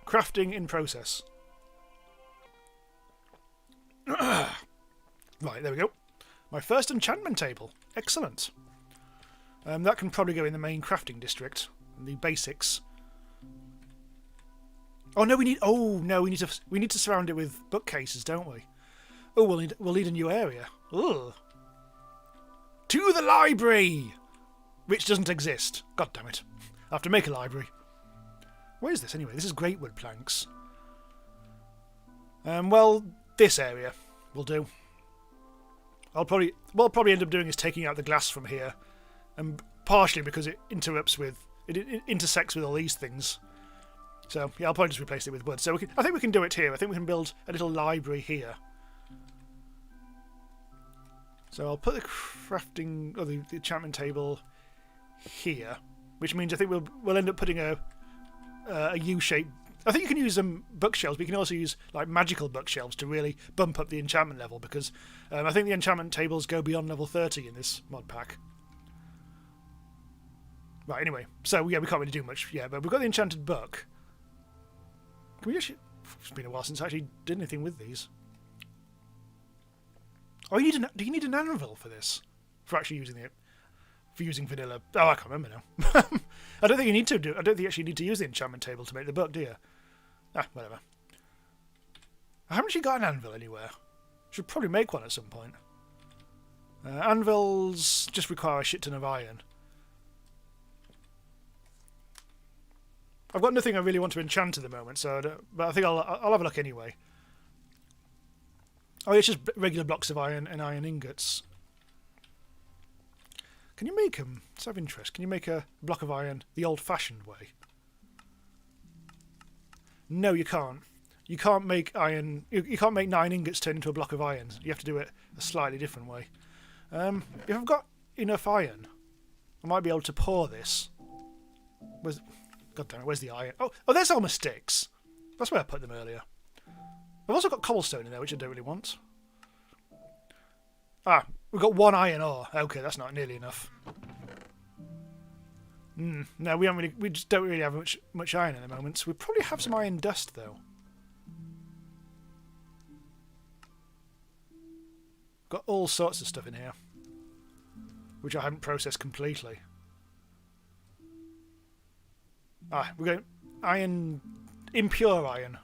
Crafting in process. Right, there we go. My first enchantment table. Excellent. That can probably go in the main crafting district. The basics. Oh no, we need to surround it with bookcases, don't we? Oh, we'll need a new area. Ugh. To the library, which doesn't exist. God damn it! I have to make a library. Where is this anyway? This is Greatwood planks. Well, this area will do. What I'll probably end up doing is taking out the glass from here, and partially because it intersects with all these things. So yeah, I'll probably just replace it with wood. So I think we can do it here. I think we can build a little library here. So I'll put the crafting or the enchantment table here, which means I think we'll end up putting a U-shape. I think you can use bookshelves, but you can also use like magical bookshelves to really bump up the enchantment level, because I think the enchantment tables go beyond level 30 in this mod pack. Right, anyway, so yeah, we can't really do much yet, but we've got the enchanted book. Can we actually... It's been a while since I actually did anything with these. Oh, do you need an anvil for this? For actually using it? For using vanilla? Oh, I can't remember now. I don't think you need to do... I don't think you actually need to use the enchantment table to make the book, do you? Ah, whatever. I haven't actually got an anvil anywhere. Should probably make one at some point. Anvils just require a shit ton of iron. I've got nothing I really want to enchant at the moment, but I think I'll have a look anyway. Oh, it's just regular blocks of iron and iron ingots. Can you make them? It's of interest. Can you make a block of iron the old-fashioned way? No, you can't. You can't make iron. You can't make 9 ingots turn into a block of iron. You have to do it a slightly different way. If I've got enough iron, I might be able to pour this. God damn it, where's the iron? Oh, there's all my sticks. That's where I put them earlier. I've also got cobblestone in there, which I don't really want. Ah, we've got 1 iron ore. Okay, that's not nearly enough. No, we just don't really have much iron at the moment. So we probably have some iron dust though. Got all sorts of stuff in here, which I haven't processed completely. Ah, we're going iron, impure iron.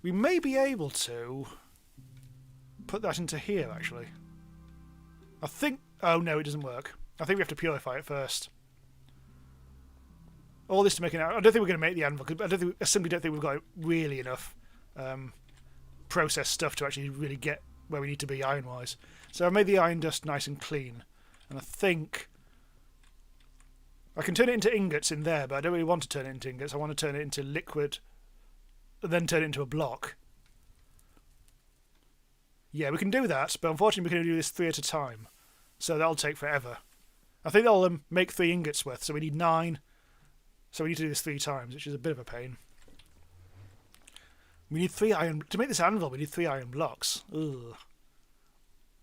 We may be able to put that into here, actually. I think... Oh, no, it doesn't work. I think we have to purify it first. All this to make an... I don't think we're going to make the anvil, because I simply don't think we've got really enough processed stuff to actually really get where we need to be iron-wise. So I've made the iron dust nice and clean. And I think... I can turn it into ingots in there, but I don't really want to turn it into ingots. I want to turn it into liquid, and then turn it into a block. Yeah, we can do that, but unfortunately we can only do this 3 at a time. So that'll take forever. I think that'll make 3 ingots worth, so we need 9. So we need to do this 3 times, which is a bit of a pain. We need 3 iron... To make this anvil, we need 3 iron blocks. Ugh.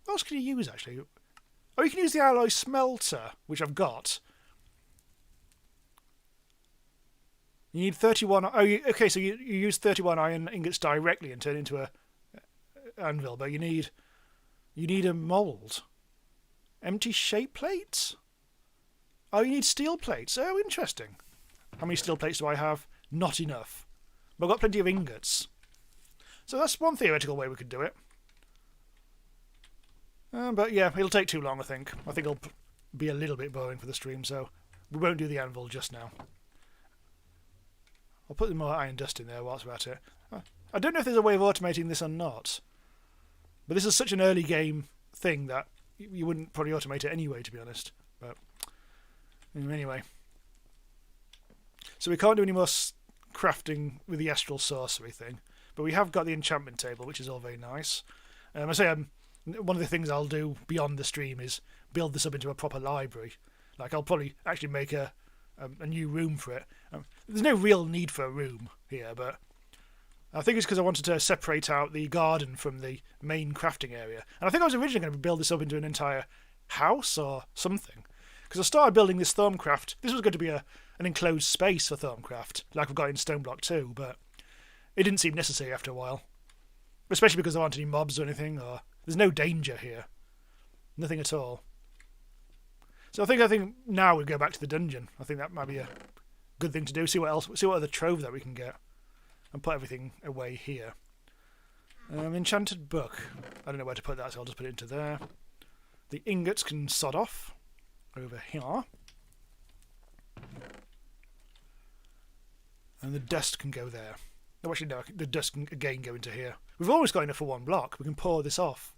What else can you use, actually? Oh, you can use the alloy smelter, which I've got. You need 31... Oh, okay, so you use 31 iron ingots directly and turn it into a anvil, but you need a mould. Empty shape plates? Oh, you need steel plates. Oh, interesting. How many steel plates do I have? Not enough. But I've got plenty of ingots. So that's one theoretical way we could do it. But yeah, it'll take too long, I think. I think it'll be a little bit boring for the stream, so we won't do the anvil just now. I'll put more iron dust in there whilst we're at it. I don't know if there's a way of automating this or not, but this is such an early game thing that you wouldn't probably automate it anyway, to be honest. But anyway. So we can't do any more crafting with the Astral Sorcery thing, but we have got the enchantment table, which is all very nice. I say one of the things I'll do beyond the stream is build this up into a proper library. Like, I'll probably actually make a new room for it. There's no real need for a room here, but I think it's because I wanted to separate out the garden from the main crafting area. And I think I was originally going to build this up into an entire house or something. Because I started building this Thermcraft. This was going to be an enclosed space for Thermcraft, like we've got in Stoneblock 2, but it didn't seem necessary after a while. Especially because there aren't any mobs or anything, or there's no danger here. Nothing at all. So I think now we go back to the dungeon. I think that might be a good thing to do. See what other trove that we can get, and put everything away here. Enchanted book. I don't know where to put that, so I'll just put it into there. The ingots can sod off over here, and the dust can go there. No, actually, no. The dust can again go into here. We've always got enough for one block. We can pour this off.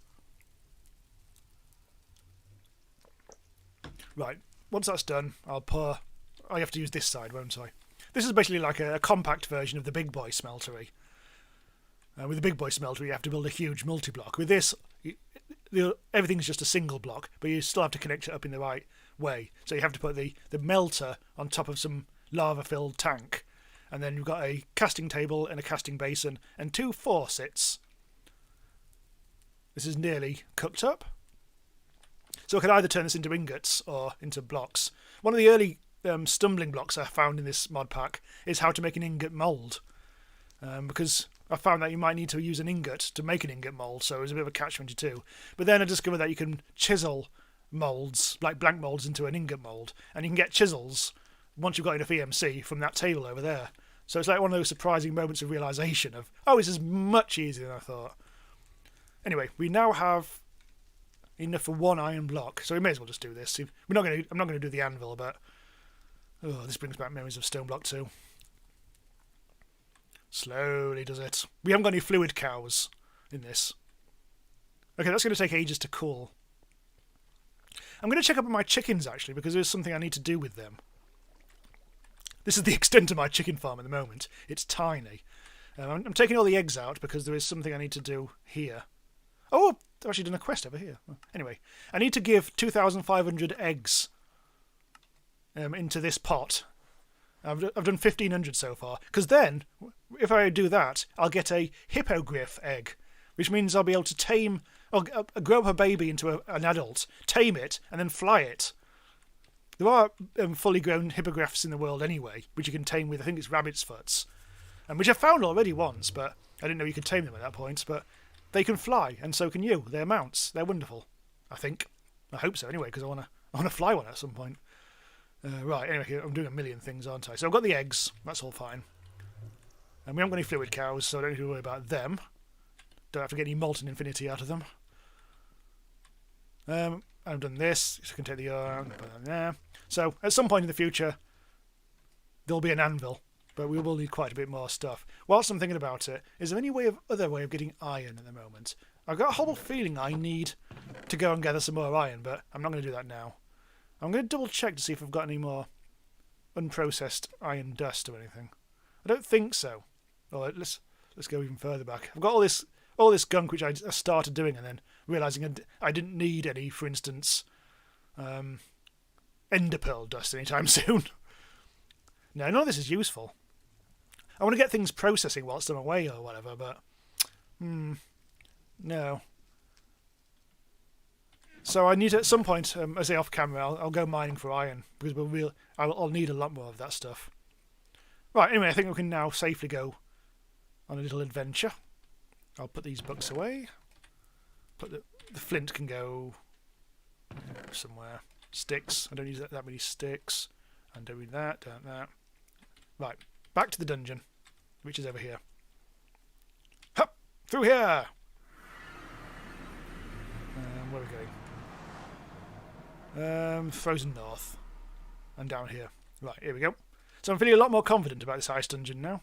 Right, once that's done, I'll pour... I have to use this side, won't I? This is basically like a compact version of the big boy smeltery. With the big boy smeltery, you have to build a huge multi-block. With this, everything's just a single block, but you still have to connect it up in the right way. So you have to put the melter on top of some lava-filled tank. And then you've got a casting table and a casting basin and 2 faucets. This is nearly cooked up. So I could either turn this into ingots or into blocks. One of the early stumbling blocks I found in this mod pack is how to make an ingot mould. Because I found that you might need to use an ingot to make an ingot mould, so it was a bit of a catch-22. But then I discovered that you can chisel moulds, like blank moulds, into an ingot mould. And you can get chisels once you've got enough EMC from that table over there. So it's like one of those surprising moments of realisation of, oh, this is much easier than I thought. Anyway, we now have enough for 1 iron block, so we may as well just do this. I'm not going to do the anvil, but this brings back memories of Stoneblock 2. Slowly does it. We haven't got any fluid cows in this. Okay, that's going to take ages to cool. I'm going to check up on my chickens, actually, because there's something I need to do with them. This is the extent of my chicken farm at the moment. It's tiny. I'm taking all the eggs out because there is something I need to do here. Oh, I've actually done a quest over here. Anyway, I need to give 2,500 eggs into this pot. I've done 1,500 so far. Because then, if I do that, I'll get a hippogriff egg, which means I'll be able to tame, or grow up a baby into an adult, tame it, and then fly it. There are fully grown hippogriffs in the world anyway, which you can tame with, I think it's rabbit's foots, which I found already once, but I didn't know you could tame them at that point. But they can fly, and so can you. They're mounts. They're wonderful, I think. I hope so, anyway, because I want to fly one at some point. Right, anyway, I'm doing a million things, aren't I? So I've got the eggs. That's all fine. And we haven't got any fluid cows, so I don't need to worry about them. Don't have to get any molten infinity out of them. I've done this, so I can take the put that there. So at some point in the future, there'll be an anvil, but we will need quite a bit more stuff. Whilst I'm thinking about it, is there any other way of getting iron at the moment? I've got a horrible feeling I need to go and gather some more iron, but I'm not going to do that now. I'm going to double check to see if I've got any more unprocessed iron dust or anything. I don't think so. Well, let's go even further back. I've got all this gunk which I started doing and then realising I didn't need any, for instance, ender pearl dust anytime soon. No, none of this is useful. I want to get things processing whilst I'm away or whatever, but no. So I need to, at some point, I say off camera, I'll go mining for iron because I'll need a lot more of that stuff. Right, anyway, I think we can now safely go on a little adventure. I'll put these books away. Put the flint can go somewhere. Sticks. I don't use that many sticks. I'm doing that. Right, back to the dungeon, which is over here. Hup! Through here! Where are we going? Frozen North. And down here. Right, here we go. So I'm feeling a lot more confident about this ice dungeon now.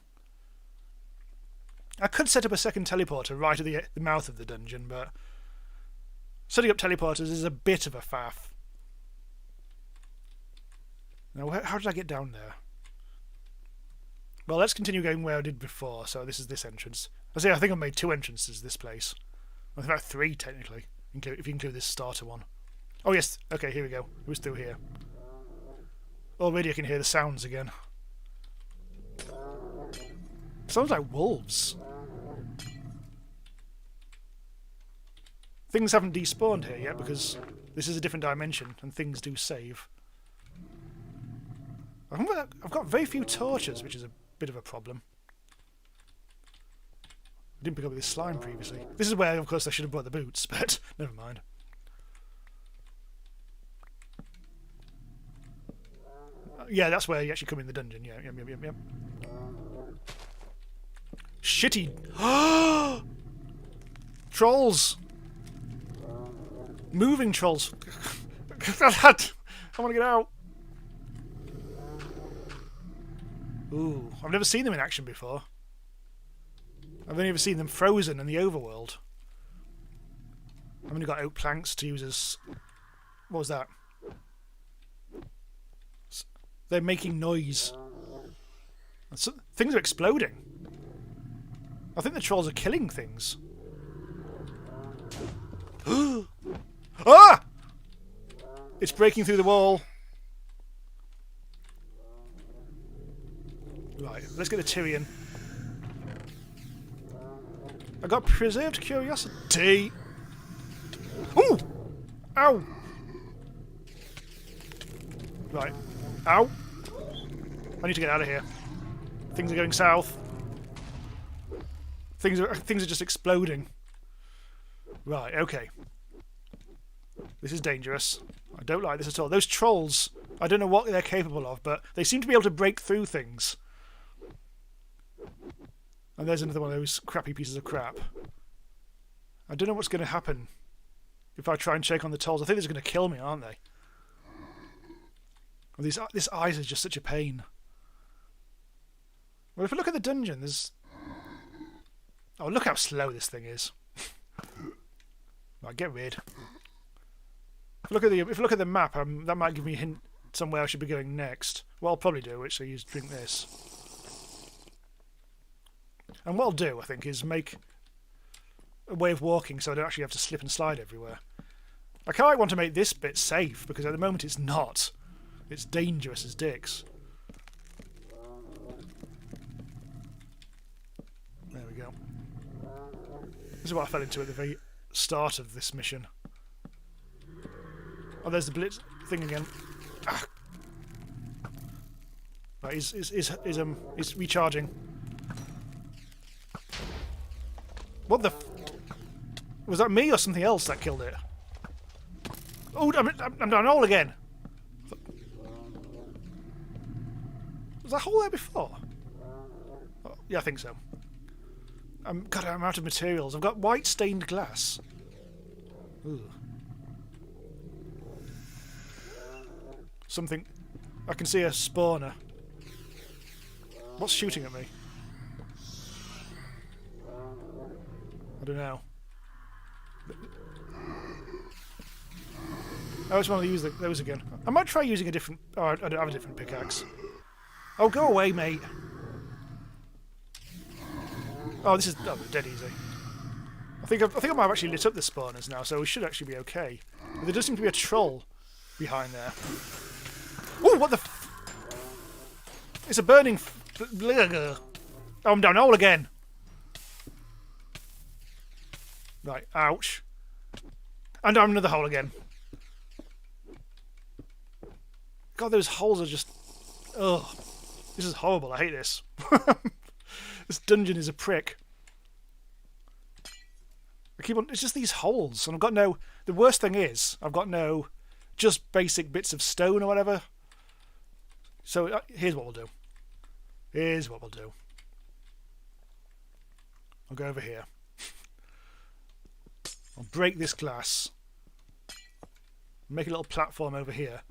I could set up a second teleporter right at the mouth of the dungeon, but setting up teleporters is a bit of a faff. Now, how did I get down there? Well, let's continue going where I did before. So this is this entrance. I think I made 2 entrances this place. I think about 3 technically, if you include this starter one. Oh yes, okay, here we go. It was through here. Already I can hear the sounds again. Sounds like wolves. Things haven't despawned here yet because this is a different dimension and things do save. I've got very few torches, which is a bit of a problem. I didn't pick up this slime previously. This is where, of course, I should have brought the boots, but never mind. Yeah, that's where you actually come in the dungeon. Yeah, yep. Shitty. Trolls. Moving trolls. I want to get out. Ooh, I've never seen them in action before. I've only ever seen them frozen in the overworld. I've only got oak planks to use as... What was that? They're making noise. Things are exploding. I think the trolls are killing things. Ah! It's breaking through the wall. Right, let's get a Tyrian. I got preserved curiosity. Ooh! Ow! Right. Ow! I need to get out of here. Things are going south. Things are just exploding. Right, okay. This is dangerous. I don't like this at all. Those trolls, I don't know what they're capable of, but they seem to be able to break through things. And there's another one of those crappy pieces of crap. I don't know what's going to happen if I try and shake on the trolls. I think they're going to kill me, aren't they? Oh, this ice is just such a pain. Well, if we look at the dungeon, there's... Oh, look how slow this thing is. Right, get rid. If you look at the map, that might give me a hint somewhere I should be going next. What I'll probably do, actually, is drink this. And what I'll do, I think, is make a way of walking so I don't actually have to slip and slide everywhere. I kind of want to make this bit safe, because at the moment it's not. It's dangerous as dicks. There we go. This is what I fell into at the very start of this mission. Oh, there's the blitz thing again. Ah. Right, he's recharging. What the? Was that me or something else that killed it? Oh, I'm down a hole again. Was that hole there before? Oh, yeah, I think so. God, I'm out of materials. I've got white stained glass. Ooh. Something. I can see a spawner. What's shooting at me? I don't know. I just want to use those again. I might try using a different... Oh, I don't have a different pickaxe. Oh, go away, mate. Oh, this is dead easy. I think I might have actually lit up the spawners now, so we should actually be okay. But there does seem to be a troll behind there. Oh, what the... It's a burning... Oh, I'm down a hole again. Right, ouch. And down another hole again. God, those holes are just... Ugh. This is horrible, I hate this. This dungeon is a prick. I keep on... It's just these holes, and I've got no... The worst thing is, I've got no just basic bits of stone or whatever. So, here's what we'll do. Here's what we'll do. I'll go over here. I'll break this glass. Make a little platform over here.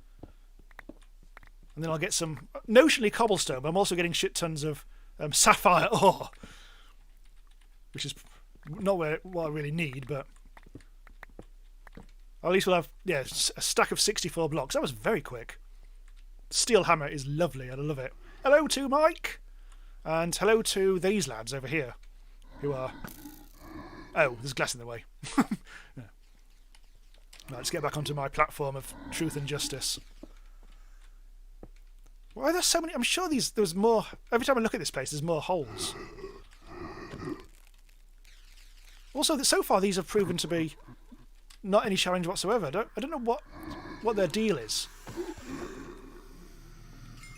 And then I'll get some, notionally cobblestone, but I'm also getting shit tons of sapphire ore. Which is not what I really need, but... At least we'll have, yeah, a stack of 64 blocks. That was very quick. Steel hammer is lovely, I love it. Hello to Mike! And hello to these lads over here, who are... Oh, there's glass in the way. Yeah. Right, let's get back onto my platform of truth and justice. Why are there so many? I'm sure there's more... Every time I look at this place, there's more holes. Also, so far these have proven to be not any challenge whatsoever. I don't know what their deal is.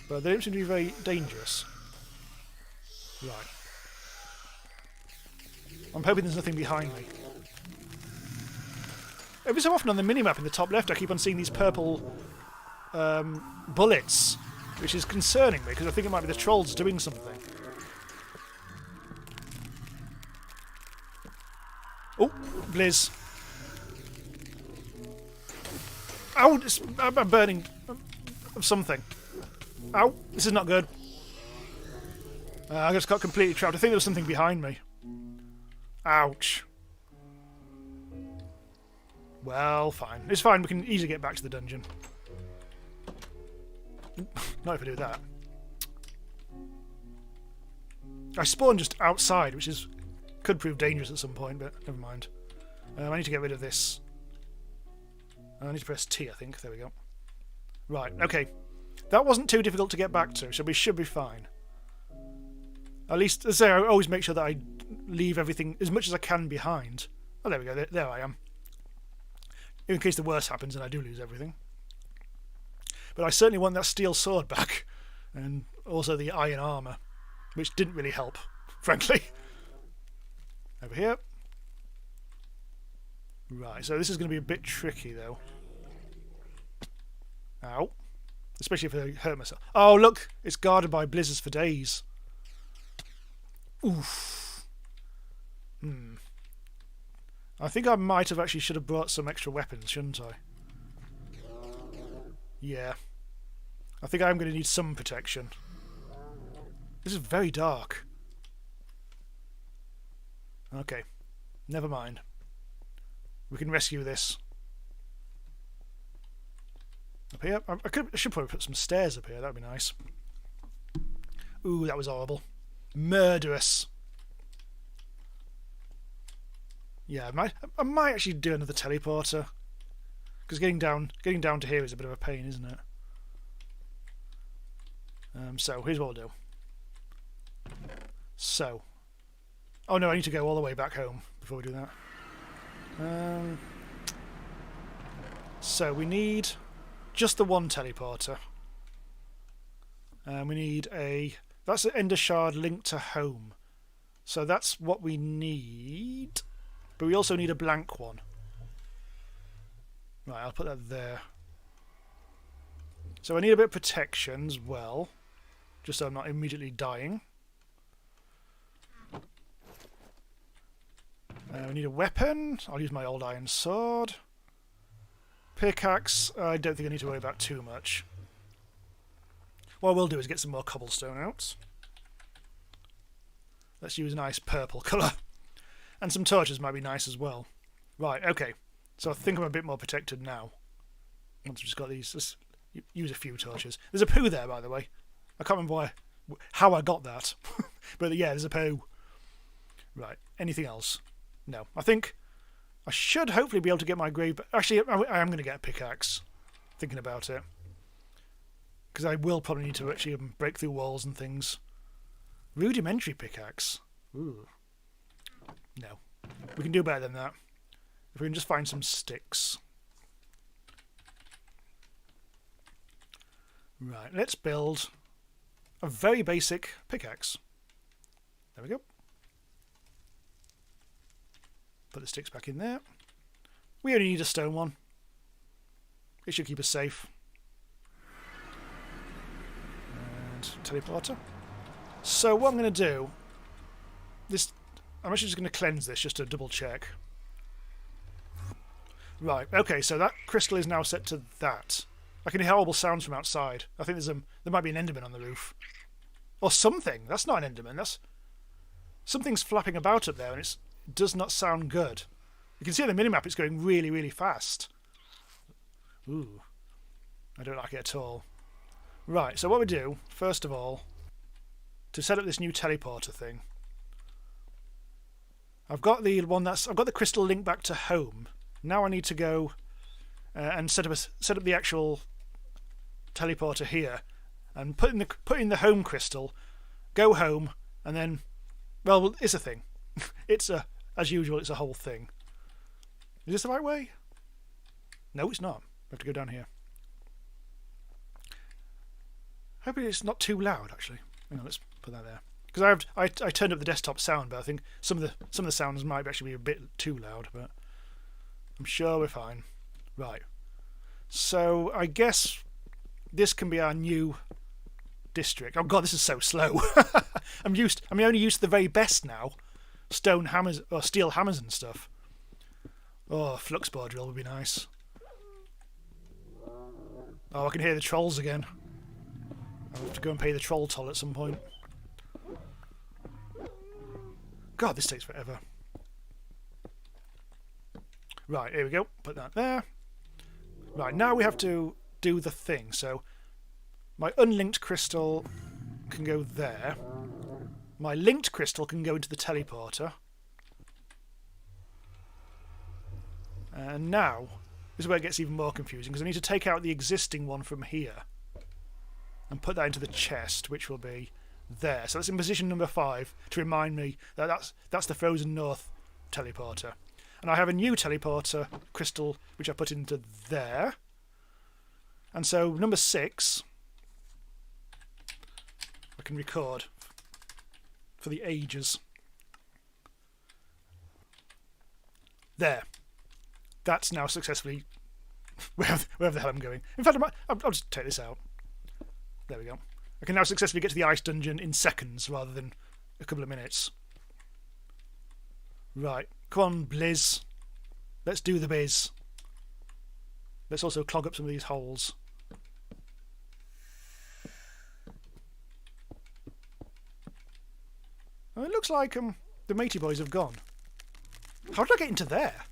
But they don't seem to be very dangerous. Right. I'm hoping there's nothing behind me. Every so often on the minimap in the top left I keep on seeing these purple bullets, which is concerning me because I think it might be the trolls doing something. Oh, Blizz. Ow, I'm burning something. Ow, this is not good. I just got completely trapped. I think there was something behind me. Ouch. Well, fine. It's fine, we can easily get back to the dungeon. Not if I do that. I spawned just outside, which could prove dangerous at some point, but never mind. I need to get rid of this. I need to press T, I think. There we go. Right, okay. That wasn't too difficult to get back to, so we should be fine. At least, as I say, I always make sure that I leave everything as much as I can behind. Oh, there we go. There I am. In case the worst happens and I do lose everything. But I certainly want that steel sword back. And also the iron armour. Which didn't really help, frankly. Over here. Right, so this is going to be a bit tricky, though. Ow. Especially if I hurt myself. Oh, look! It's guarded by blizzards for days. Oof. I think I might have actually should have brought some extra weapons, shouldn't I? Yeah. I think I'm going to need some protection. This is very dark. Okay. Never mind. We can rescue this. Up here? I should probably put some stairs up here. That would be nice. Ooh, that was horrible. Murderous. Yeah, I might actually do another teleporter. Because getting down to here is a bit of a pain, isn't it? So, here's what we'll do. So. Oh no, I need to go all the way back home before we do that. So, we need just the one teleporter. We need that's an Ender Shard linked to home. So that's what we need. But we also need a blank one. Right, I'll put that there. So I need a bit of protection as well. Just so I'm not immediately dying. We need a weapon. I'll use my old iron sword. Pickaxe, I don't think I need to worry about too much. What I will do is get some more cobblestone out. Let's use a nice purple colour. And some torches might be nice as well. Right, okay. So I think I'm a bit more protected now. Once we've just got these, let's use a few torches. There's a poo there, by the way. I can't remember how I got that. But yeah, there's a poo. Right, anything else? No. I think I should hopefully be able to get my grave... Actually, I am going to get a pickaxe. Thinking about it. Because I will probably need to actually break through walls and things. Rudimentary pickaxe. Ooh. No. We can do better than that. If we can just find some sticks. Right, let's build a very basic pickaxe. There we go. Put the sticks back in there. We only need a stone one. It should keep us safe. And teleporter. So what I'm going to do... I'm actually just going to cleanse this just to double check. Right, okay, so that crystal is now set to that. I can hear horrible sounds from outside. I think there might be an enderman on the roof. Or something. That's not an enderman. That's... Something's flapping about up there and it does not sound good. You can see on the minimap it's going really, really fast. Ooh. I don't like it at all. Right, so what we do, first of all, to set up this new teleporter thing, I've got the crystal linked back to home. Now I need to go and set up the actual teleporter here, and put in the home crystal, go home, and then, well, it's a thing. As usual, it's a whole thing. Is this the right way? No, it's not. We have to go down here. Hopefully it's not too loud, actually. Hang on, let's put that there. Because I turned up the desktop sound, but I think some of the sounds might actually be a bit too loud, but I'm sure we're fine. Right. So I guess this can be our new district. Oh god, this is so slow. I'm only used to the very best now. Stone hammers or steel hammers and stuff. Oh, flux bar drill would be nice. Oh, I can hear the trolls again. I'll have to go and pay the troll toll at some point. God, this takes forever. Right, here we go. Put that there. Right, now we have to do the thing. So, my unlinked crystal can go there. My linked crystal can go into the teleporter. And now, this is where it gets even more confusing, because I need to take out the existing one from here and put that into the chest, which will be there. So that's in position number 5 to remind me that that's the Frozen North teleporter. And I have a new teleporter crystal which I put into there. And so number 6 I can record for the ages. There. That's now successfully wherever the hell I'm going. In fact, I'll just take this out. There we go. I can now successfully get to the ice dungeon in seconds rather than a couple of minutes. Right. Come on, Blizz. Let's do the biz. Let's also clog up some of these holes. Oh, it looks like the matey boys have gone. How did I get into there?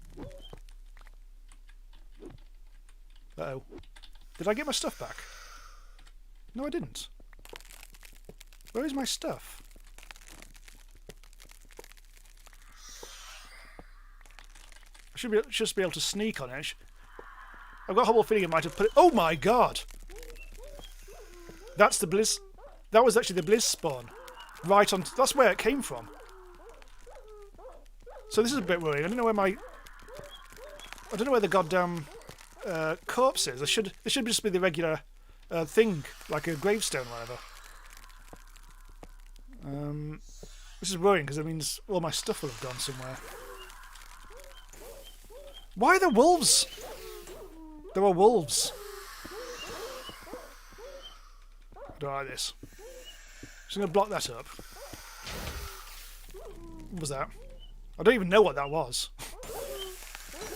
Uh-oh. Did I get my stuff back? No, I didn't. Where is my stuff? I should just be able to sneak on it. I've got a horrible feeling it might have put it... Oh my god! That's the Blizz... That was actually the Blizz spawn. Right on... That's where it came from. So this is a bit worrying. I don't know where my... I don't know where the goddamn corpse is. There should just be the regular thing, like a gravestone or whatever. This is worrying because it means all my stuff will have gone somewhere. Why are there wolves? There are wolves. I don't like this. Just going to block that up. What was that? I don't even know what that was.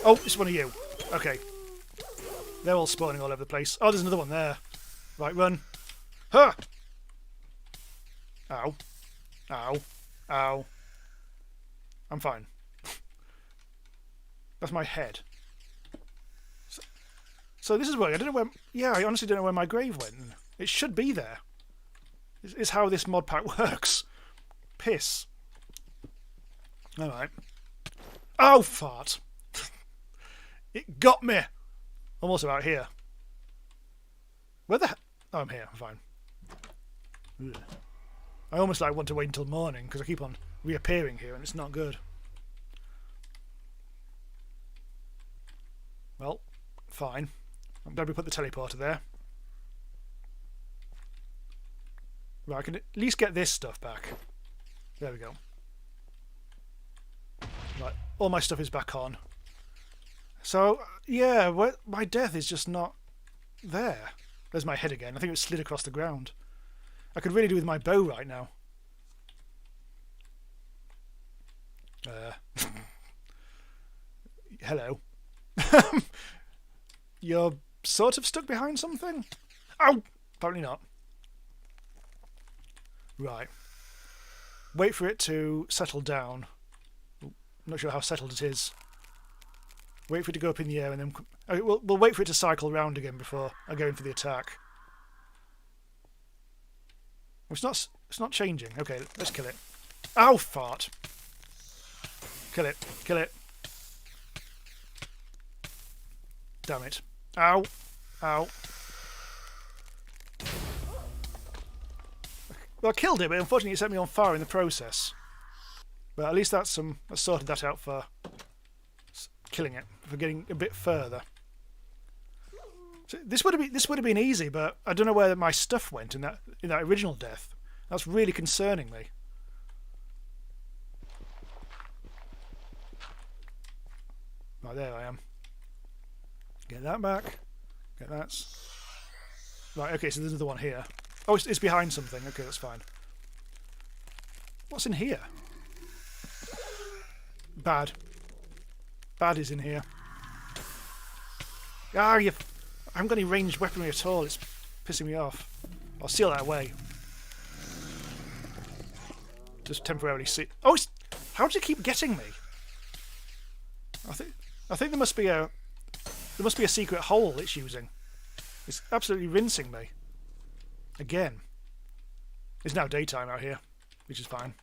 Oh, it's one of you. Okay. They're all spawning all over the place. Oh, there's another one there. Right, run. Huh! Ow. Ow. Ow. I'm fine. That's my head. So this is where... I don't know where... Yeah, I honestly don't know where my grave went. It should be there. It's how this mod pack works. Piss. Alright. Oh, fart. It got me. I'm also out here. Where the... Oh, I'm here. I'm fine. Ugh. I almost want to wait until morning because I keep on reappearing here and it's not good. Well, fine. I'm glad we put the teleporter there. Right, I can at least get this stuff back. There we go. Right, all my stuff is back on. So, yeah, my death is just not there. There's my head again. I think it slid across the ground. I could really do with my bow right now. Hello. You're sort of stuck behind something? Ow! Apparently not. Right. Wait for it to settle down. I'm not sure how settled it is. Wait for it to go up in the air and then... Okay, we'll wait for it to cycle round again before I go in for the attack. It's not changing. Okay, let's kill it. Ow, fart. Kill it. Kill it. Damn it. Ow. Ow. Well, I killed it, but unfortunately it set me on fire in the process. But at least that's I sorted that out for killing it, for getting a bit further. So this would have been easy, but I don't know where my stuff went in that original death. That's really concerning me. Right, there I am. Get that back. Get that. Right, okay, so there's another one here. Oh, it's behind something. Okay, that's fine. What's in here? Bad. Bad is in here. Ah, I haven't got any ranged weaponry at all. It's pissing me off. I'll seal that away. Just temporarily see. Oh, how does it keep getting me? I think there must be a secret hole it's using. It's absolutely rinsing me. Again. It's now daytime out here, which is fine.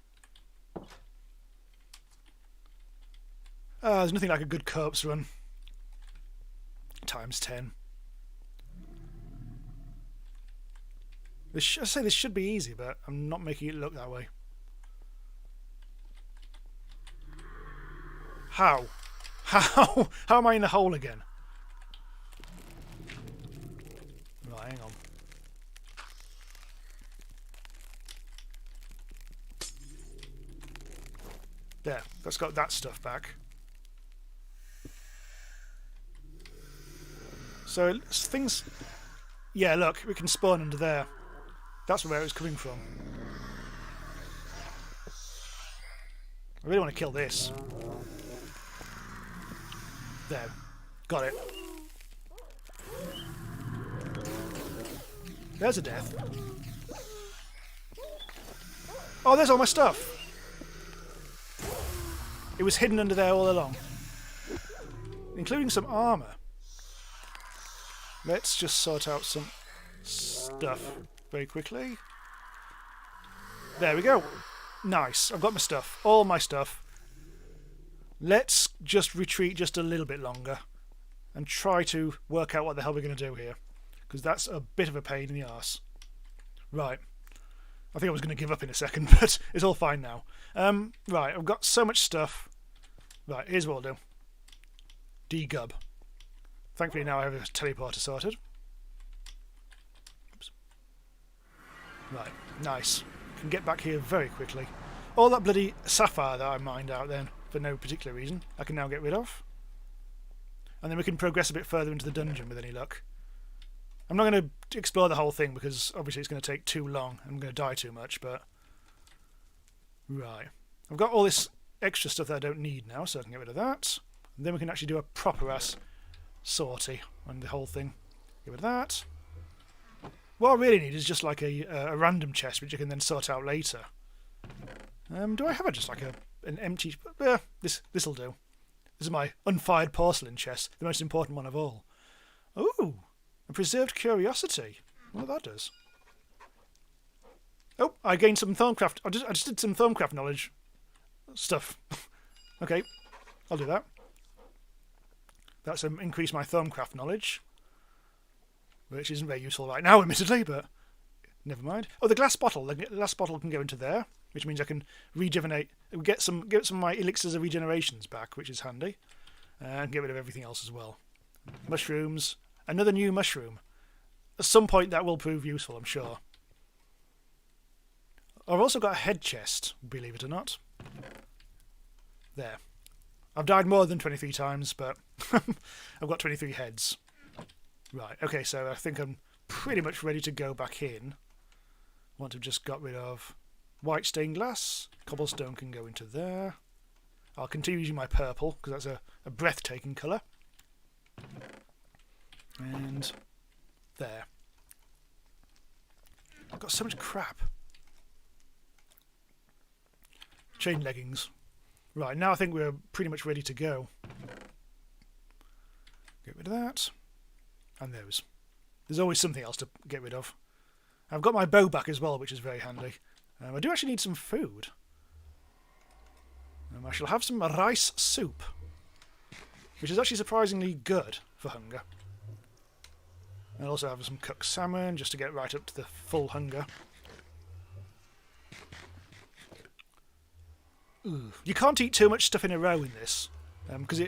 There's nothing like a good corpse run. Times 10. I say this should be easy, but I'm not making it look that way. How? How am I in the hole again? Right, hang on. There, that's got that stuff back. So things... Yeah, look, we can spawn under there. That's where it was coming from. I really want to kill this. There. Got it. There's a death. Oh, there's all my stuff. It was hidden under there all along. Including some armour. Let's just sort out some stuff very quickly. There we go. Nice. I've got my stuff. All my stuff. Let's just retreat just a little bit longer and try to work out what the hell we're going to do here. Because that's a bit of a pain in the arse. Right. I think I was going to give up in a second, but it's all fine now. Right, I've got so much stuff. Right, here's what I'll do. Degub. Thankfully now I have a teleporter sorted. Oops. Right, nice. Can get back here very quickly. All that bloody sapphire that I mined out then, for no particular reason, I can now get rid of. And then we can progress a bit further into the dungeon with any luck. I'm not going to explore the whole thing because obviously it's going to take too long and I'm going to die too much, but... Right. I've got all this extra stuff that I don't need now, so I can get rid of that. And then we can actually do a proper-ass sortie on the whole thing. Get rid of that. What I really need is just like a random chest, which I can then sort out later. Do I have just like an empty... this'll do. This is my unfired porcelain chest, the most important one of all. Ooh! A preserved curiosity. I wonder what that does. Oh, I gained some Thermcraft. I just did some Thermcraft knowledge stuff. Okay, I'll do that. That's increased my Thermcraft knowledge, which isn't very useful right now, admittedly, but never mind. Oh, the glass bottle. The glass bottle can go into there, which means I can rejuvenate. Get some of my elixirs of regenerations back, which is handy, and get rid of everything else as well. Mushrooms. Another new mushroom. At some point that will prove useful, I'm sure. I've also got a head chest, believe it or not. There. I've died more than 23 times, but I've got 23 heads. Right, okay, so I think I'm pretty much ready to go back in. Want to have just got rid of white stained glass. Cobblestone can go into there. I'll continue using my purple, because that's a breathtaking colour. And there. I've got so much crap. Chain leggings. Right, now I think we're pretty much ready to go. Get rid of that. And those. There's always something else to get rid of. I've got my bow back as well, which is very handy. I do actually need some food. I shall have some rice soup, which is actually surprisingly good for hunger. I'll also have some cooked salmon, just to get right up to the full hunger. Ooh. You can't eat too much stuff in a row in this, because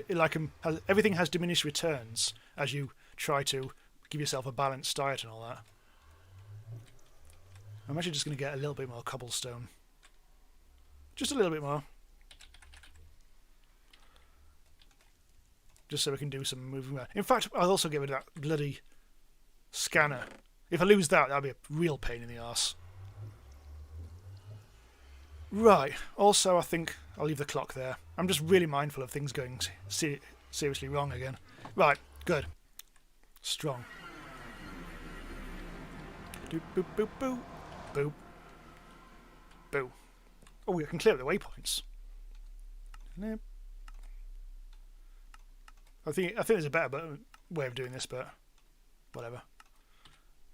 everything has diminished returns as you try to give yourself a balanced diet and all that. I'm actually just going to get a little bit more cobblestone. Just a little bit more. Just so we can do some moving around. In fact, I'll also get rid of that bloody scanner. If I lose that, that'll be a real pain in the arse. Right. Also, I think I'll leave the clock there. I'm just really mindful of things going seriously wrong again. Right. Good. Strong. Doop, boop, boop, boop. Boop. Boo. Oh, I can clear up the waypoints. Nope. I think there's a better way of doing this, but whatever.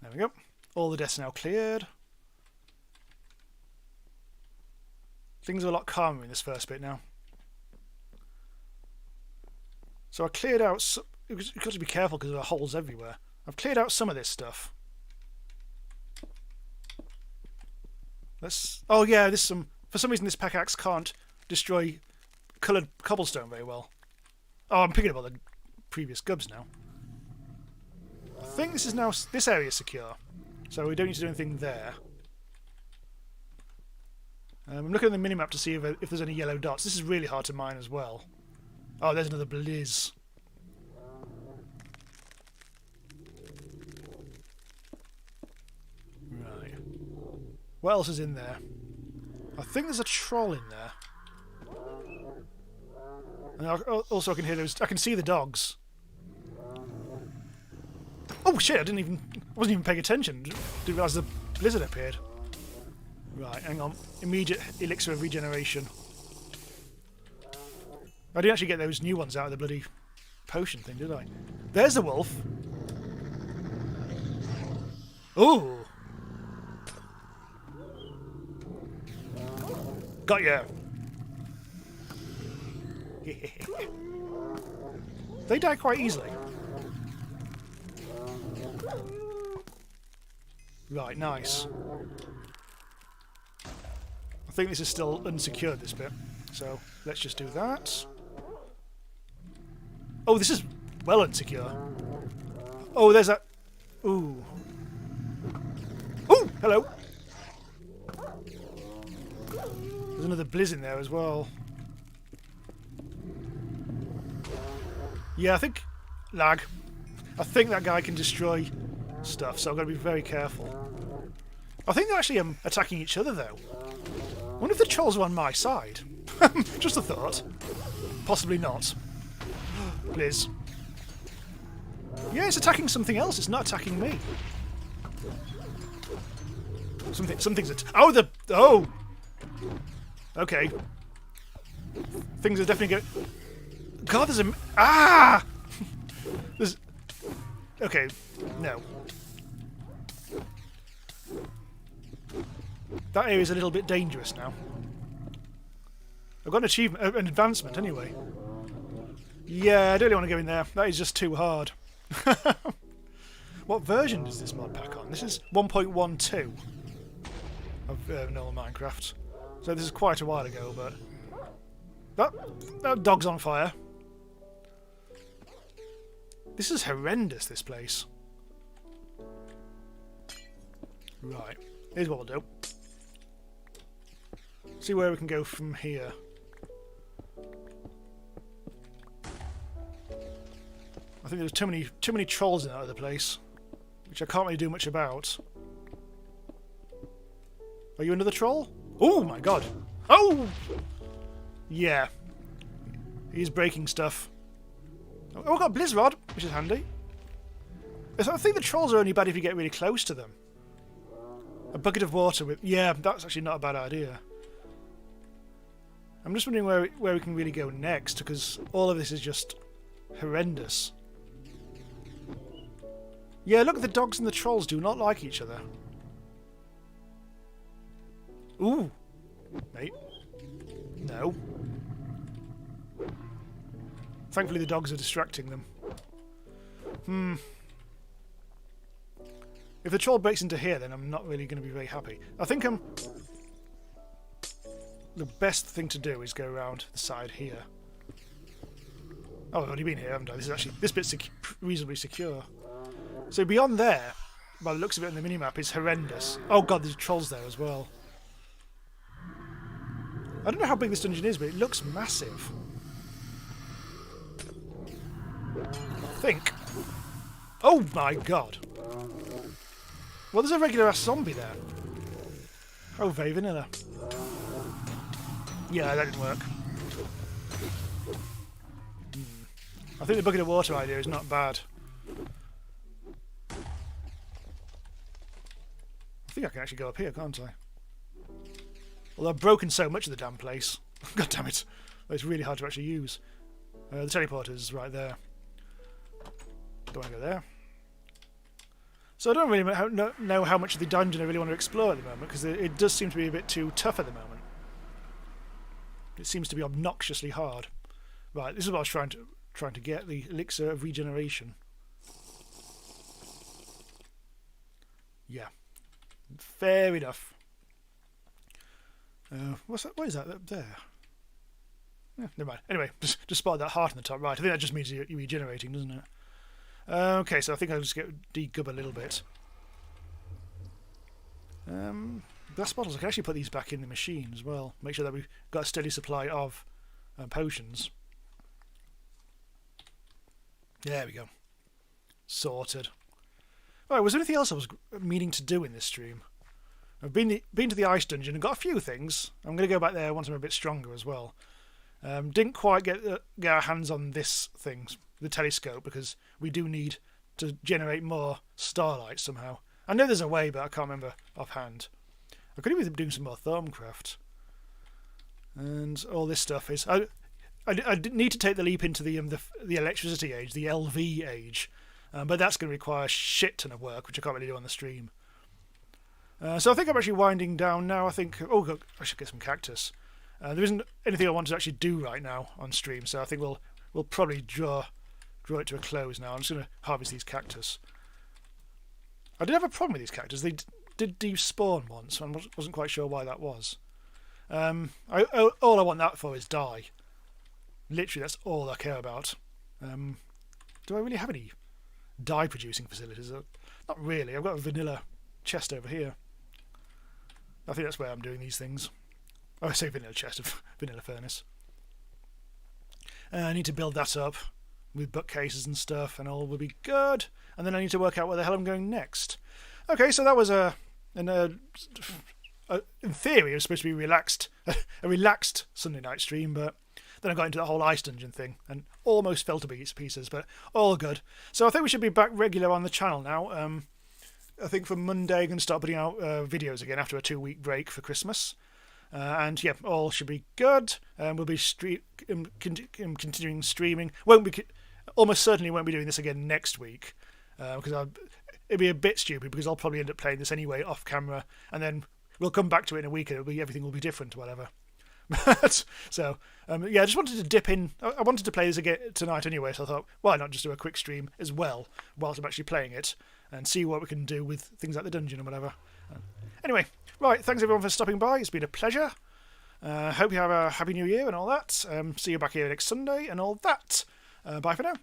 There we go. All the deaths now cleared. Things are a lot calmer in this first bit now. So I cleared out... You've got to be careful because there are holes everywhere. I've cleared out some of this stuff. Oh yeah, for some reason this pickaxe can't destroy coloured cobblestone very well. Oh, I'm picking up all the previous gubs now. I think this area is secure, so we don't need to do anything there. I'm looking at the minimap to see if there's any yellow dots. This is really hard to mine as well. Oh, there's another blizz. Right. What else is in there? I think there's a troll in there. And also I can hear those. I can see the dogs. Oh shit! I wasn't even paying attention. Didn't realise the blizzard appeared. Right, hang on. Immediate elixir of regeneration. I didn't actually get those new ones out of the bloody potion thing, did I? There's the wolf. Ooh. Got ya. They die quite easily. Right, nice. I think this is still unsecured, this bit. So, let's just do that. Oh, this is well unsecure. Oh, there's that... Ooh. Ooh, hello. There's another blizz in there as well. Yeah, I think... Lag. I think that guy can destroy stuff, so I've got to be very careful. I think they're actually attacking each other, though. I wonder if the trolls are on my side. Just a thought. Possibly not. Blizz. Yeah, it's attacking something else. It's not attacking me. Something's oh! Okay. Things are definitely going... God, there's a... Ah! There's... Okay, no. That area's a little bit dangerous now. I've got an achievement, an advancement anyway. Yeah, I don't really want to go in there. That is just too hard. What version is this mod pack on? This is 1.12 of normal Minecraft. So this is quite a while ago, but... That dog's on fire. This is horrendous, this place. Right. Here's what we'll do. See where we can go from here. I think there's too many trolls in that other place, which I can't really do much about. Are you another troll? Oh my god! Oh! Yeah. He's breaking stuff. Oh, we've got a Blizz Rod, which is handy. I think the trolls are only bad if you get really close to them. A bucket of water with... Yeah, that's actually not a bad idea. I'm just wondering where we can really go next, because all of this is just horrendous. Yeah, look, the dogs and the trolls do not like each other. Ooh. Mate. No. Thankfully the dogs are distracting them. If the troll breaks into here, then I'm not really going to be very happy. I think the best thing to do is go around the side here. Oh, I've already been here, haven't I? This bit's reasonably secure. So beyond there, by the looks of it on the minimap, is horrendous. Oh god, there's trolls there as well. I don't know how big this dungeon is, but it looks massive. I think. Oh my god. Well, there's a regular ass zombie there. Oh, very vanilla. Yeah, that didn't work. I think the bucket of water idea is not bad. I think I can actually go up here, can't I? Although I've broken so much of the damn place. God damn it. It's really hard to actually use. The teleporter is right there. Don't want to go there. So I don't really know how much of the dungeon I really want to explore at the moment, because it does seem to be a bit too tough at the moment. It seems to be obnoxiously hard. Right, this is what I was trying to get, the elixir of regeneration. Yeah. Fair enough. What's that? What is that up there? Yeah, never mind. Anyway, just spotted that heart on the top right. I think that just means you're regenerating, doesn't it? Okay, so I think I'll just degub a little bit. Glass bottles, I can actually put these back in the machine as well. Make sure that we've got a steady supply of potions. There we go. Sorted. Alright, was there anything else I was meaning to do in this stream? I've been to the ice dungeon and got a few things. I'm going to go back there once I'm a bit stronger as well. Didn't quite get our hands on this thing, the telescope, because we do need to generate more starlight somehow. I know there's a way, but I can't remember offhand. I could even be doing some more Thermcraft. And all this stuff is... I need to take the leap into the electricity age, the LV age. But that's going to require a shit ton of work, which I can't really do on the stream. So I think I'm actually winding down now. I think... Oh, God, I should get some cactus. There isn't anything I want to actually do right now on stream, so I think we'll probably draw it to a close now. I'm just going to harvest these cactus. I did have a problem with these cactus. They did despawn once, and I wasn't quite sure why that was. All I want that for is dye. Literally, that's all I care about. Do I really have any dye producing facilities? Not really. I've got a vanilla chest over here. I think that's where I'm doing these things. Oh, I say vanilla chest, vanilla furnace. I need to build that up with bookcases and stuff, and all will be good. And then I need to work out where the hell I'm going next. Okay, so that was in theory, it was supposed to be a relaxed Sunday night stream, but then I got into that whole ice dungeon thing and almost fell to pieces, but all good. So I think we should be back regular on the channel now. I think from Monday I'm going to start putting out videos again after a 2-week break for Christmas. And yeah, all should be good. We'll be continuing streaming. Almost certainly won't be doing this again next week, because it'd be a bit stupid, because I'll probably end up playing this anyway off camera, and then we'll come back to it in a week and everything will be different or whatever. So yeah, I just wanted to dip in. I wanted to play this again tonight anyway, so I thought, why not just do a quick stream as well whilst I'm actually playing it and see what we can do with things like the dungeon or whatever. Anyway, right, thanks everyone for stopping by. It's been a pleasure. Hope you have a happy new year and all that. See you back here next Sunday and all that. Bye for now.